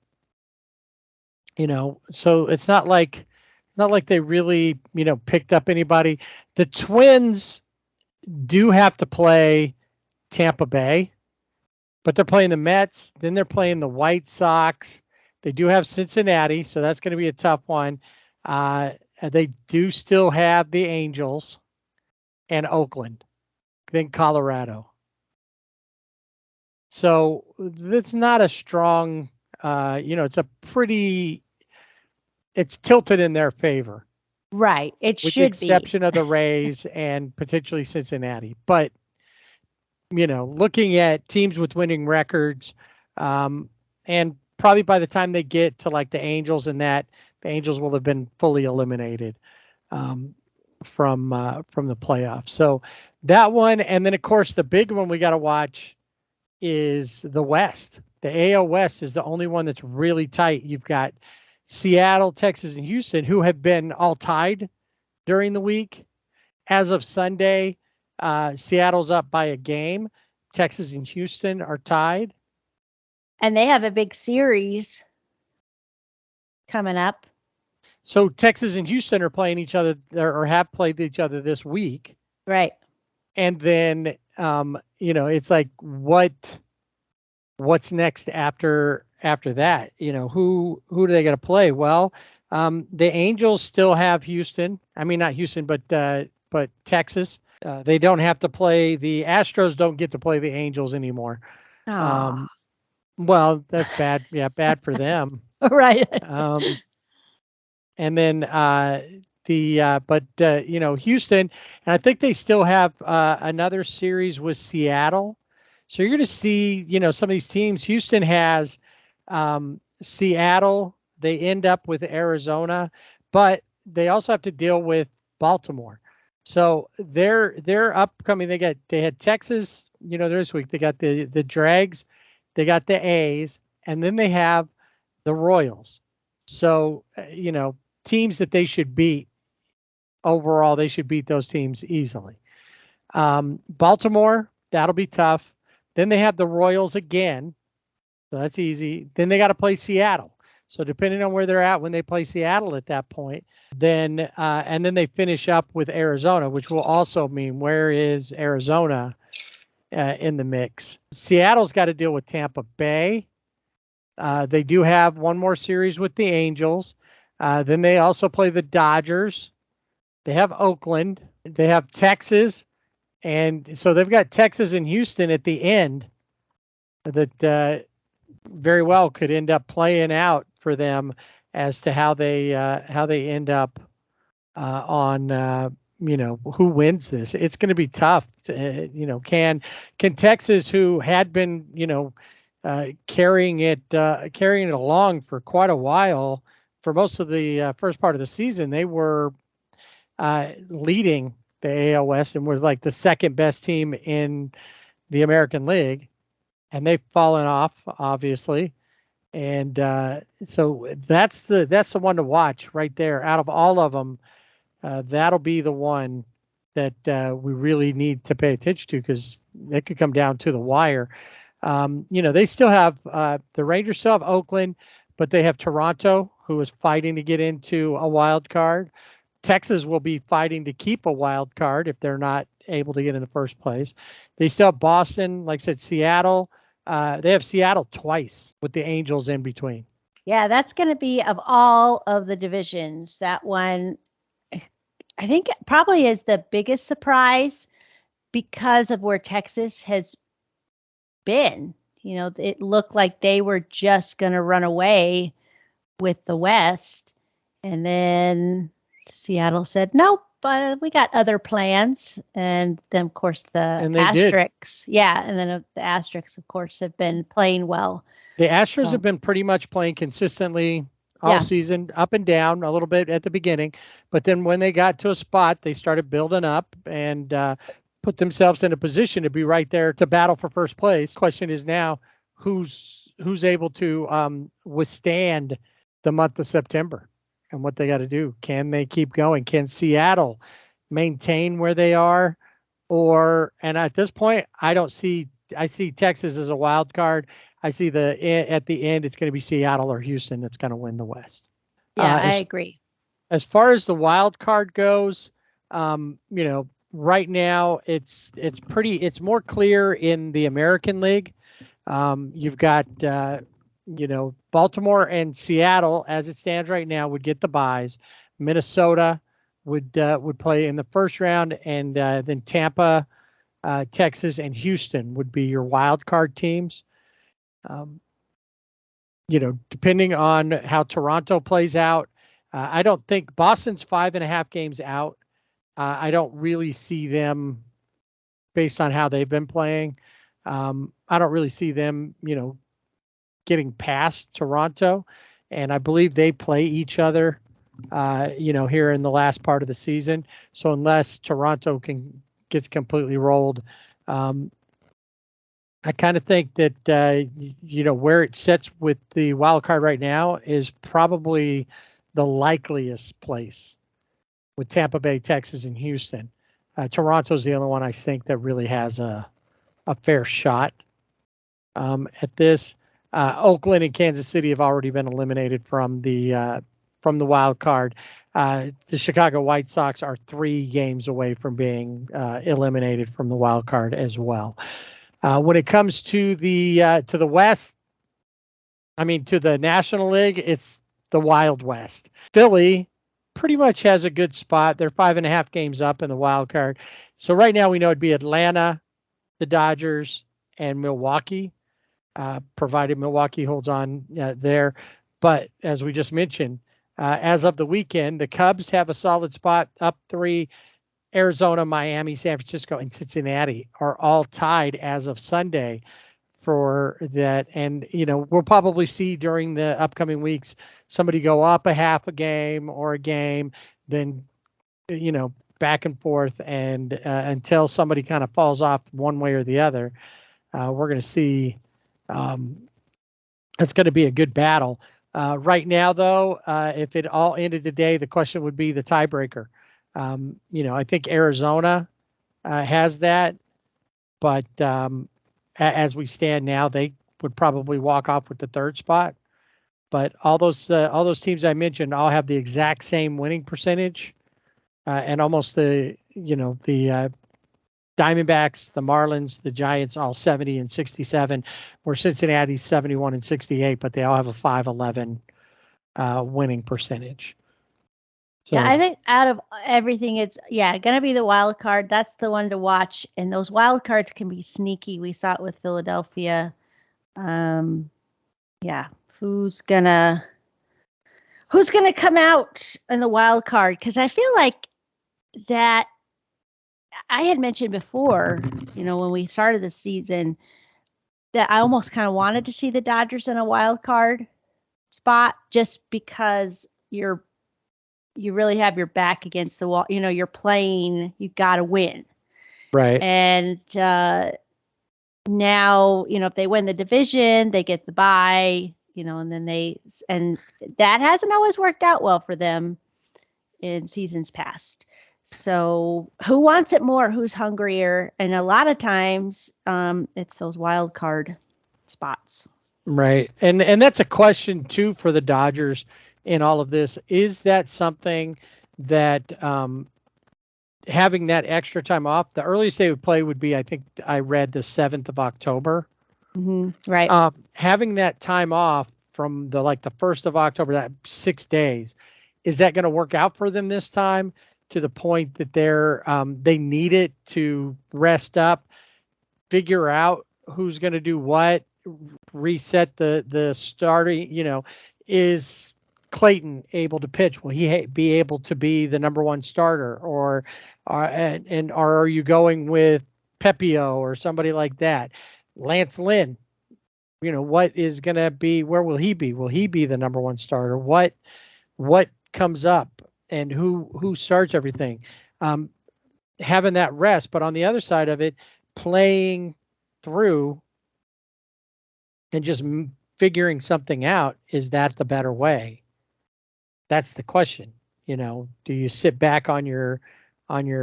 it's not like they really picked up anybody. The Twins do have to play Tampa Bay, but they're playing the Mets. Then they're playing the White Sox. They do have Cincinnati, so that's going to be a tough one. They do still have the Angels and Oakland, then Colorado. So it's not a strong, it's tilted in their favor. Right. It with should the exception of the Rays and potentially Cincinnati. But, looking at teams with winning records, and probably by the time they get to like the Angels and that, the Angels will have been fully eliminated from the playoffs. So that one, and then of course the big one we got to watch is the West, The AL West is the only one that's really tight. You've got Seattle, Texas, and Houston, who have been all tied during the week. As of Sunday, Seattle's up by a game. Texas and Houston are tied. And they have a big series coming up. So Texas and Houston are playing each other, or have played each other this week. Right. And then, it's like, what's next after that? Who do they got to play? Well, the Angels still have Houston. I mean, not Houston, but Texas. They don't have to play. The Astros don't get to play the Angels anymore. Well, that's bad. Yeah, bad for them. Right. And then Houston, and I think they still have another series with Seattle. So you're going to see, some of these teams. Houston has Seattle. They end up with Arizona, but they also have to deal with Baltimore. So they're upcoming. They had Texas, this week. They got the Drags, they got the A's, and then they have the Royals. So teams that they should beat. Overall, they should beat those teams easily. Baltimore, that'll be tough. Then they have the Royals again, so that's easy. Then they got to play Seattle. So depending on where they're at when they play Seattle at that point, then and then they finish up with Arizona, which will also mean where is Arizona in the mix. Seattle's got to deal with Tampa Bay. They do have one more series with the Angels. Then they also play the Dodgers. They have Oakland. They have Texas. And so they've got Texas and Houston at the end that very well could end up playing out for them as to how they end up on who wins this. It's going to be tough. Can Texas, who had been carrying it along for quite a while, for most of the first part of the season, they were leading the AL West and were like the second best team in the American League, and they've fallen off, obviously. And so that's the one to watch right there. Out of all of them, that'll be the one that we really need to pay attention to, because it could come down to the wire. They still have the Rangers still have Oakland, but they have Toronto, who is fighting to get into a wild card. Texas will be fighting to keep a wild card if they're not able to get in the first place. They still have Boston, like I said, Seattle. They have Seattle twice with the Angels in between. Yeah, that's going to be, of all of the divisions, that one, I think, probably is the biggest surprise because of where Texas has been. It looked like they were just going to run away with the West. And then Seattle said, nope, we got other plans. And then, of course, the Asterix. Yeah. And then the Asterix, of course, have been playing well. The Astros have been pretty much playing consistently all season, up and down a little bit at the beginning. But then when they got to a spot, they started building up and put themselves in a position to be right there to battle for first place. Question is now, who's able to withstand the month of September and what they got to do? Can they keep going? Can Seattle maintain where they are? And at this point, I see Texas as a wild card. I see at the end, it's going to be Seattle or Houston that's going to win the West. Yeah, I agree. As far as the wild card goes, right now it's more clear in the American League. You've got Baltimore and Seattle, as it stands right now, would get the byes. Minnesota would play in the first round, and then Tampa, Texas, and Houston would be your wild card teams. Depending on how Toronto plays out, I don't think Boston's 5.5 games out. I don't really see them, based on how they've been playing. I don't really see them, getting past Toronto, and I believe they play each other, here in the last part of the season. So unless Toronto gets completely rolled, I kind of think that, where it sits with the wild card right now is probably the likeliest place with Tampa Bay, Texas, and Houston. Toronto's the only one I think that really has a fair shot at this. Oakland and Kansas City have already been eliminated from the wild card. The Chicago White Sox are 3 games away from being eliminated from the wild card as well. When it comes to the West, to the National League, it's the Wild West. Philly pretty much has a good spot. They're 5.5 games up in the wild card. So right now we know it'd be Atlanta, the Dodgers, and Milwaukee, provided Milwaukee holds on there. But as we just mentioned, as of the weekend, the Cubs have a solid spot up 3. Arizona, Miami, San Francisco, and Cincinnati are all tied as of Sunday for that. And, we'll probably see during the upcoming weeks somebody go up a half a game or a game, then, back and forth. And until somebody kind of falls off one way or the other, we're going to see it's going to be a good battle. Right now, though, if it all ended today, the question would be the tiebreaker. I think Arizona has that, but as we stand now, they would probably walk off with the 3rd spot. But all those teams I mentioned all have the exact same winning percentage, and almost the Diamondbacks, the Marlins, the Giants, all 70 and 67, where Cincinnati's 71 and 68, but they all have a 511 winning percentage. So, yeah, I think out of everything, it's going to be the wild card. That's the one to watch, and those wild cards can be sneaky. We saw it with Philadelphia. Who's gonna come out in the wild card? Because I feel like that I had mentioned before, when we started the season, that I almost kind of wanted to see the Dodgers in a wild card spot, just because you really have your back against the wall. You're playing, you got to win. Right. And now, if they win the division, they get the bye, and then and that hasn't always worked out well for them in seasons past. So who wants it more? Who's hungrier? And a lot of times it's those wild card spots. Right. And that's a question too for the Dodgers in all of this. Is that something that having that extra time off, the earliest they would play would be, I think I read, the 7th of October. Mm-hmm. Right. Having that time off from the 1st of October, that 6 days, is that going to work out for them this time to the point that they need it to rest up, figure out who's going to do what, reset the starting, is Clayton able to pitch? Will he be able to be the number 1 starter, or are you going with Pepio or somebody like that? Lance Lynn, what is going to be, where will he be? Will he be the number 1 starter? What comes up and who starts everything? Having that rest, but on the other side of it, playing through and just figuring something out, is that the better way? That's the question. Do you sit back on your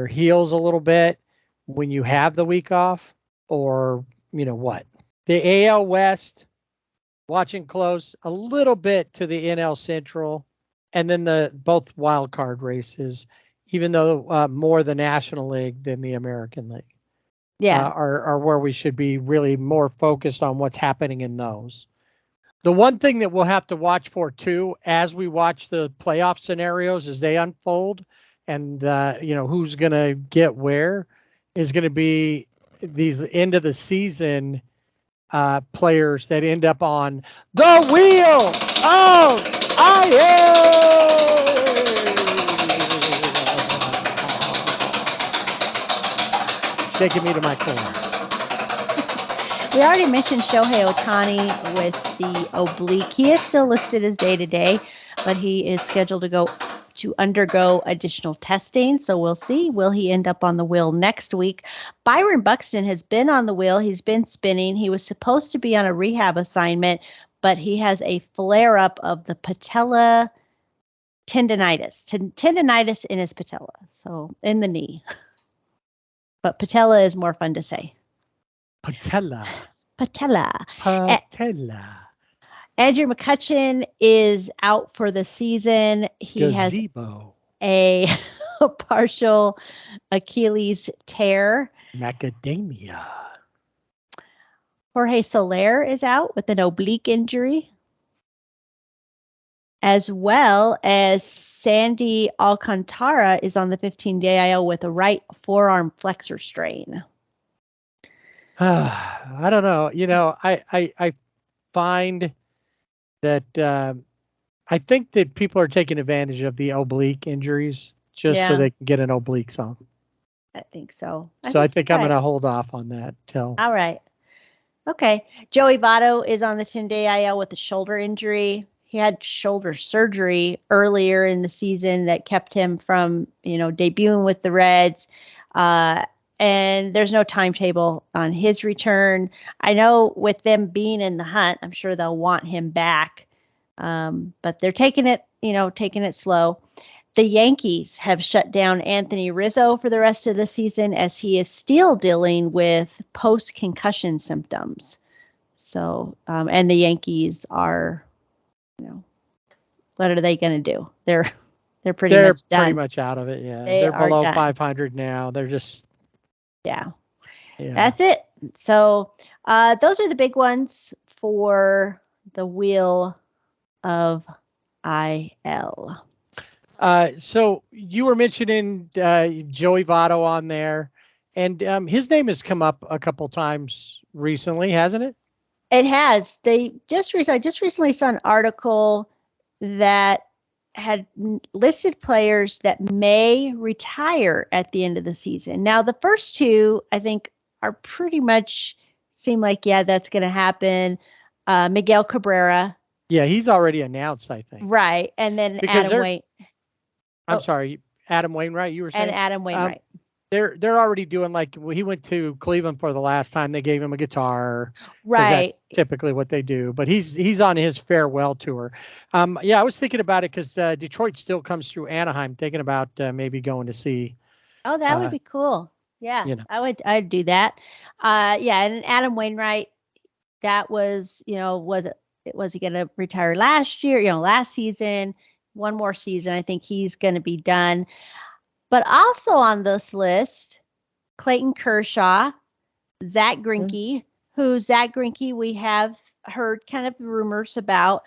heels a little bit when you have the week off, or what? The AL West, watching close a little bit to the NL Central, and then both wild card races, even though more the National League than the American League. Yeah, are where we should be really more focused on what's happening in those. The one thing that we'll have to watch for too, as we watch the playoff scenarios as they unfold, and who's going to get where, is going to be these end of the season players that end up on the wheel of IAM. Taking me to my corner. We already mentioned Shohei Ohtani with the oblique. He is still listed as day-to-day, but he is scheduled to go to undergo additional testing. So we'll see. Will he end up on the wheel next week? Byron Buxton has been on the wheel. He's been spinning. He was supposed to be on a rehab assignment, but he has a flare-up of the patella tendinitis. Tendinitis in his patella, so in the knee. But patella is more fun to say. Patella. Andrew McCutchen is out for the season. He Gazebo. has a partial Achilles tear. Macadamia. Jorge Soler is out with an oblique injury, as well as Sandy Alcantara is on the 15-day IL with a right forearm flexor strain. I don't know. I find that I think that people are taking advantage of the oblique injuries just so they can get an oblique song. I think so. I think I'm going to hold off on that till. All right. Okay. Joey Votto is on the 10-day IL with a shoulder injury. He had shoulder surgery earlier in the season that kept him from, debuting with the Reds. And there's no timetable on his return. I know with them being in the hunt, I'm sure they'll want him back. But they're taking it slow. The Yankees have shut down Anthony Rizzo for the rest of the season as he is still dealing with post-concussion symptoms. So, and the Yankees are, what are they going to do? They're pretty much done. Pretty much out of it. Yeah. They're below 500 now. They're just. Yeah. That's it. So those are the big ones for the wheel of IL. So you were mentioning Joey Votto on there, and his name has come up a couple times recently, hasn't it? It has. I just recently saw an article that had listed players that may retire at the end of the season. Now, the first two, I think, are pretty much seem like, that's going to happen. Miguel Cabrera. Yeah, he's already announced, I think. Right. And then Adam Wainwright. I'm sorry, Adam Wainwright, you were saying? And Adam Wainwright. They're already doing he went to Cleveland for the last time. They gave him a guitar. Right. That's typically what they do. But he's on his farewell tour. I was thinking about it because Detroit still comes through Anaheim. Thinking about maybe going to see. Oh, that would be cool. Yeah, I'd do that. And Adam Wainwright, that was was he going to retire last year? Last season, one more season. I think he's going to be done. But also on this list, Clayton Kershaw, Zach Greinke, Zach Greinke we have heard kind of rumors about,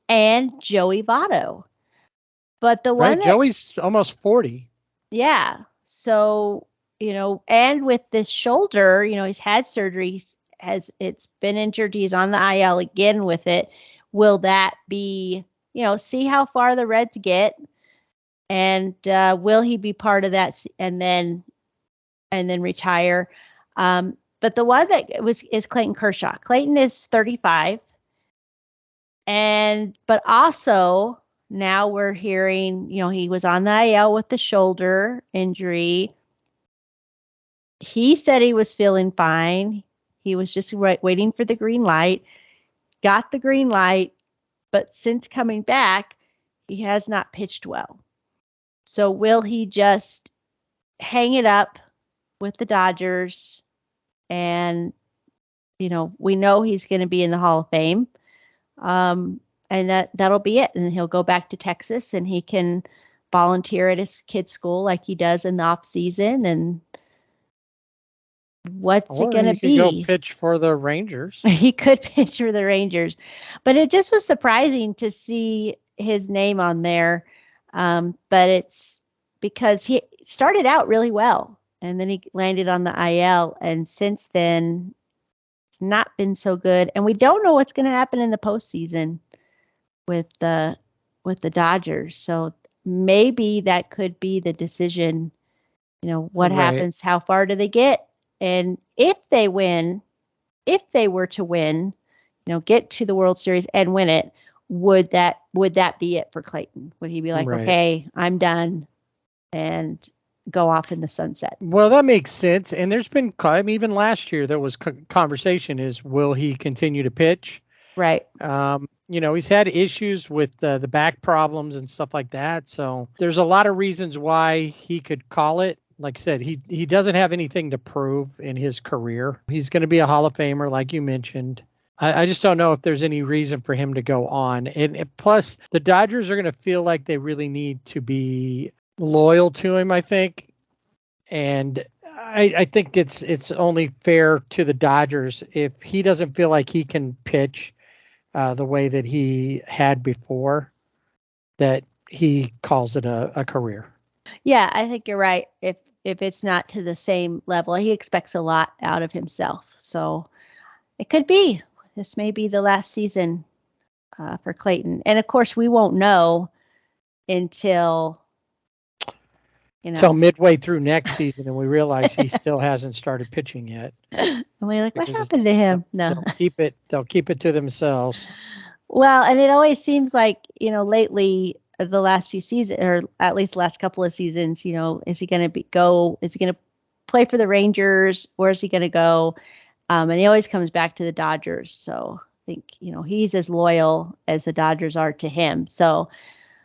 and Joey Votto. But the one Joey's almost 40. Yeah. So, and with this shoulder, he's had surgery, it's been injured. He's on the IL again with it. Will that be, see how far the Reds get? And will he be part of that and then retire? But the one that is Clayton Kershaw. Clayton is 35. But also now we're hearing, he was on the IL with the shoulder injury. He said he was feeling fine. He was just waiting for the green light, got the green light, but since coming back, he has not pitched well. So will he just hang it up with the Dodgers? And, we know he's going to be in the Hall of Fame. And that'll be it. And he'll go back to Texas and he can volunteer at his kid's school like he does in the off season. And what's it going to be? He could go pitch for the Rangers. He could pitch for the Rangers. But it just was surprising to see his name on there. But it's because he started out really well and then he landed on the IL. And since then, it's not been so good. And we don't know what's going to happen in the postseason with the Dodgers. So maybe that could be the decision, what happens, how far do they get? And if they were to win, get to the World Series and win it, would that be it for Clayton? Would he be like, okay, I'm done, and go off in the sunset? Well, that makes sense. And there's been, even last year, there was conversation is, will he continue to pitch? Right. He's had issues with the back problems and stuff like that. So there's a lot of reasons why he could call it. Like I said, he doesn't have anything to prove in his career. He's going to be a Hall of Famer, like you mentioned. I just don't know if there's any reason for him to go on. And plus, the Dodgers are going to feel like they really need to be loyal to him, I think. And I think it's only fair to the Dodgers if he doesn't feel like he can pitch the way that he had before, that he calls it a career. Yeah, I think you're right. If it's not to the same level, he expects a lot out of himself. So it could be. This may be the last season for Clayton. And of course, we won't know until, until midway through next season, and we realize he still hasn't started pitching yet. And we're like, what happened to him? No. They'll keep it to themselves. Well, and it always seems like, lately, the last few seasons, or at least the last couple of seasons, is he going to is he going to play for the Rangers? Where is he going to go? And he always comes back to the Dodgers. So I think, he's as loyal as the Dodgers are to him. So,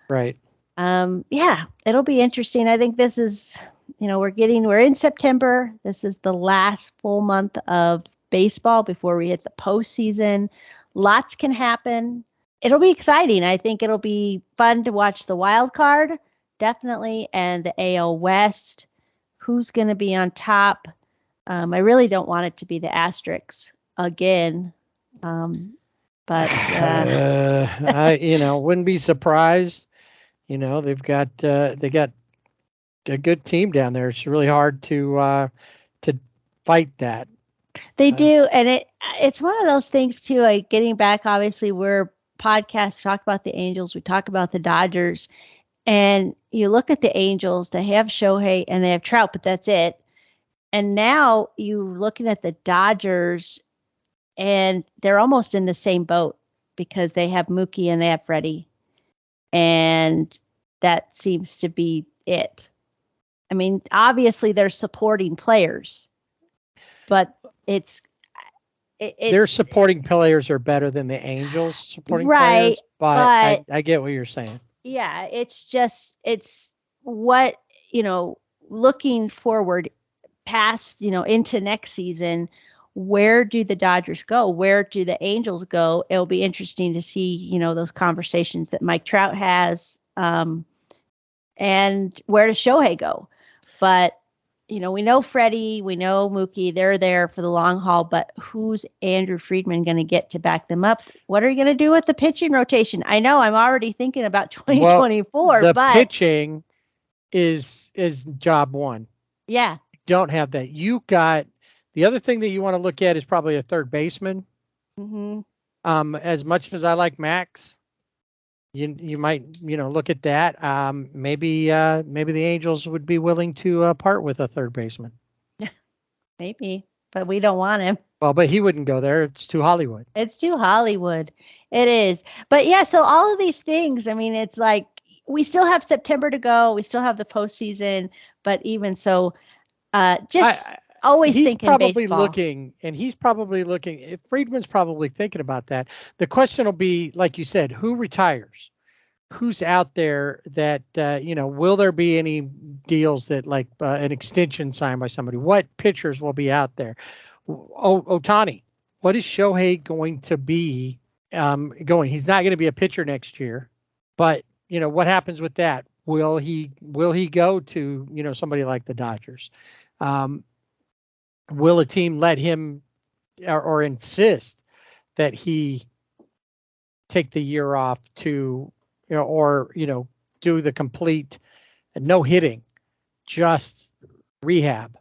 right. Yeah, it'll be interesting. I think this is, we're in September. This is the last full month of baseball before we hit the postseason. Lots can happen. It'll be exciting. I think it'll be fun to watch the wild card, definitely, and the AL West. Who's going to be on top? I really don't want it to be the Asterix again. But I wouldn't be surprised. They got a good team down there. It's really hard to fight that. They do, and it's one of those things too. Like, getting back, obviously, we're podcast. We talk about the Angels. We talk about the Dodgers, and you look at the Angels. They have Shohei and they have Trout, but that's it. And now you're looking at the Dodgers, and they're almost in the same boat because they have Mookie and they have Freddie. And that seems to be it. I mean, obviously they're supporting players, but their supporting players are better than the Angels supporting players. But I get what you're saying. Yeah, it's what, looking forward past, into next season, where do the Dodgers go? Where do the Angels go? It'll be interesting to see, those conversations that Mike Trout has, and where does Shohei go? But, we know Freddie, we know Mookie, they're there for the long haul, but who's Andrew Friedman going to get to back them up? What are you going to do with the pitching rotation? I know I'm already thinking about 2024, but pitching is job one. Yeah. Don't have that. You got the other thing that you want to look at is probably a third baseman. Mm-hmm. As much as I like Max, you might look at that. Maybe the Angels would be willing to part with a third baseman. Maybe, but we don't want him. Well, but he wouldn't go there. It's too Hollywood. It's too Hollywood. It is. But yeah, so all of these things. I mean, it's like we still have September to go. We still have the postseason. But even so. Always thinking baseball. He's probably looking. Friedman's probably thinking about that. The question will be, like you said, who retires? Who's out there that, will there be any deals that like an extension signed by somebody? What pitchers will be out there? Ohtani, what is Shohei going to be going? He's not going to be a pitcher next year, but what happens with that? Will he go to, somebody like the Dodgers? Will a team let him or insist that he take the year off to, do the complete no hitting, just rehab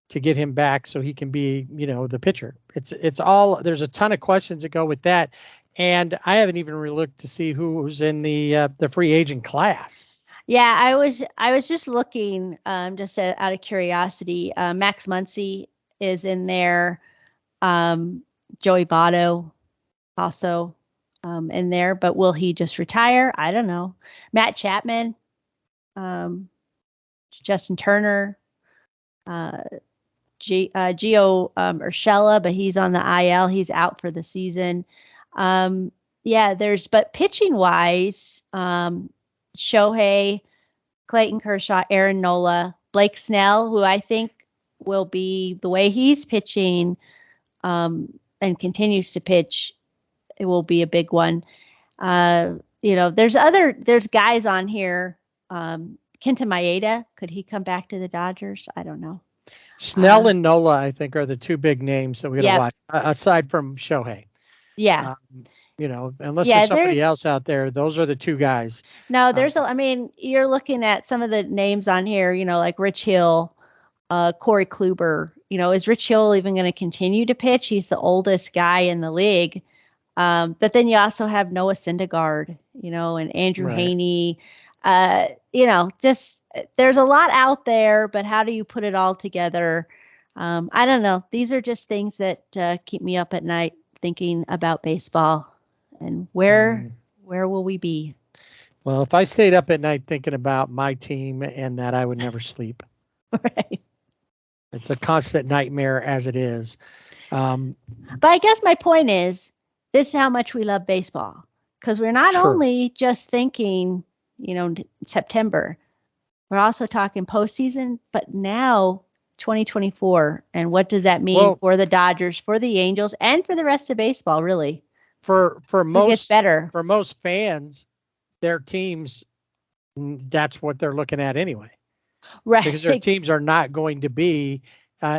to get him back so he can be, the pitcher? It's all, there's a ton of questions that go with that. And I haven't even really looked to see who's in the free agent class. Yeah, I was just looking, just out of curiosity. Max Muncy is in there. Joey Votto also. in there, but will he just retire? I don't know. Matt Chapman, Justin Turner, Gio Urshela, but he's on the IL. He's out for the season. But pitching wise, Shohei, Clayton Kershaw, Aaron Nola, Blake Snell, who I think will be the way he's pitching and continues to pitch, it will be a big one. There's guys on here. Kenta Maeda, could he come back to the Dodgers? I don't know. Snell and Nola, I think, are the two big names that we're going to watch, aside from Shohei. Yeah. Unless there's somebody else out there, those are the two guys. No, you're looking at some of the names on here, like Rich Hill, Corey Kluber. Is Rich Hill even going to continue to pitch? He's the oldest guy in the league. But then you also have Noah Syndergaard, and Andrew Haney. Just there's a lot out there, but how do you put it all together? I don't know. These are just things that keep me up at night thinking about baseball and where will we be? Well, if I stayed up at night thinking about my team and that, I would never sleep. Right. It's a constant nightmare as it is. But I guess my point is, this is how much we love baseball, because we're not only just thinking, September, we're also talking postseason, but now 2024. And what does that mean for the Dodgers, for the Angels, and for the rest of baseball, really? For most fans, their teams, that's what they're looking at anyway. Right. Because their teams are not going to be,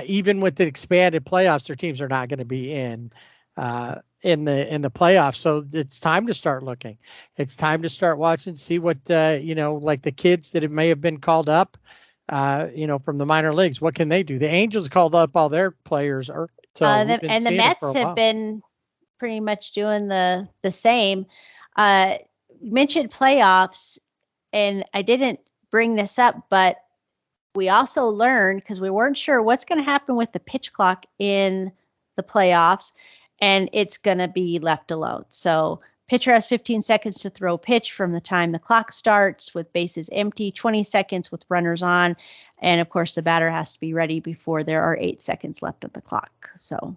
even with the expanded playoffs, their teams are not going to be in the playoffs. So it's time to start looking. It's time to start watching, see what, like the kids that may have been called up, from the minor leagues. What can they do? The Angels called up all their players. And the Mets have been pretty much doing the same. Mentioned playoffs, and I didn't bring this up, but we also learned, because we weren't sure what's going to happen with the pitch clock in the playoffs, and it's going to be left alone. So pitcher has 15 seconds to throw pitch from the time the clock starts, with bases empty, 20 seconds with runners on. And of course, the batter has to be ready before there are 8 seconds left of the clock. So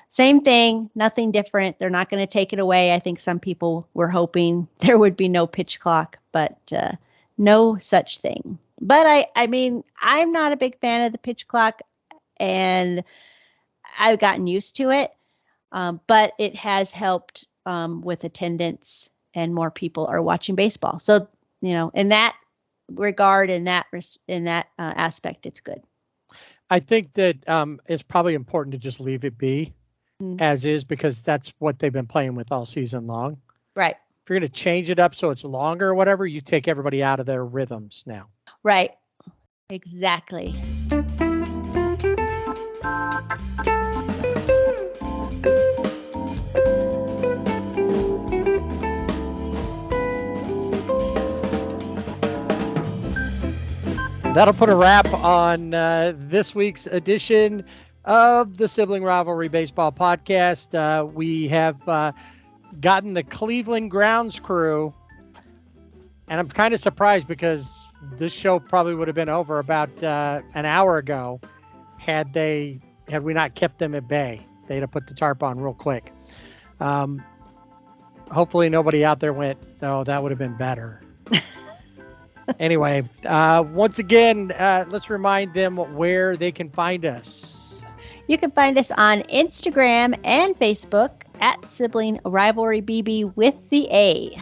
same thing, nothing different. They're not going to take it away. I think some people were hoping there would be no pitch clock, but no such thing. But I'm not a big fan of the pitch clock, and I've gotten used to it. But it has helped with attendance, and more people are watching baseball. So, in that regard, in that aspect, it's good. I think that it's probably important to just leave it be as is, because that's what they've been playing with all season long. Right. If you're going to change it up so it's longer or whatever, you take everybody out of their rhythms now. Right. Exactly. That'll put a wrap on this week's edition of the Sibling Rivalry Baseball Podcast. We have gotten the Cleveland Grounds crew, and I'm kind of surprised, because this show probably would have been over about an hour ago had we not kept them at bay. They'd have put the tarp on real quick. Hopefully nobody out there went, "Oh, that would have been better." Anyway, once again, let's remind them where they can find us. You can find us on Instagram and Facebook at Sibling Rivalry BB with the A.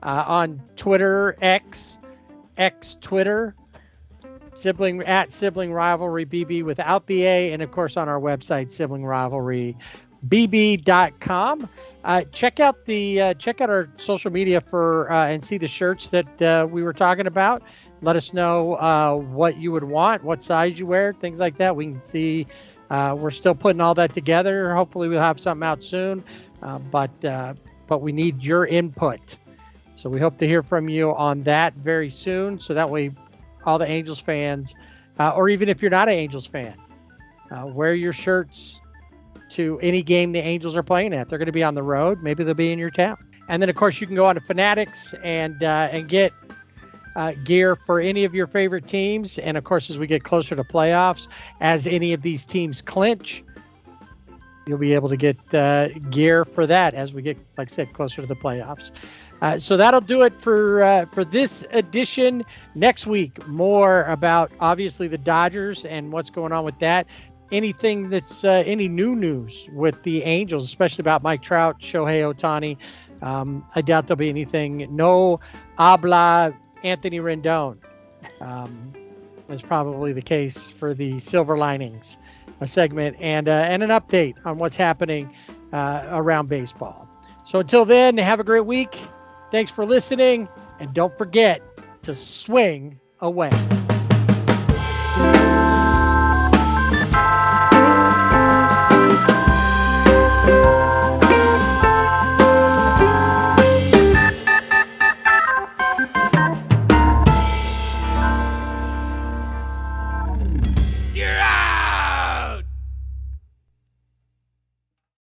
On Twitter, X Twitter, Sibling Rivalry BB without the A, and of course on our website, siblinglivalrybb.com. Check out our social media for and see the shirts that we were talking about. Let us know what you would want, what size you wear, things like that. We can see. We're still putting all that together. Hopefully we'll have something out soon, but we need your input. So we hope to hear from you on that very soon. So that way all the Angels fans, or even if you're not an Angels fan, wear your shirts to any game the Angels are playing at. They're going to be on the road. Maybe they'll be in your town. And then, of course, you can go on to Fanatics and get gear for any of your favorite teams. And, of course, as we get closer to playoffs, as any of these teams clinch, you'll be able to get gear for that as we get, like I said, closer to the playoffs. So that'll do it for this edition. Next week, more about, obviously, the Dodgers and what's going on with that. Anything that's any new news with the Angels, especially about Mike Trout, Shohei Ohtani. I doubt there'll be anything. No habla Anthony Rendon is probably the case for the Silver Linings segment and an update on what's happening around baseball. So until then, have a great week. Thanks for listening, and don't forget to swing away.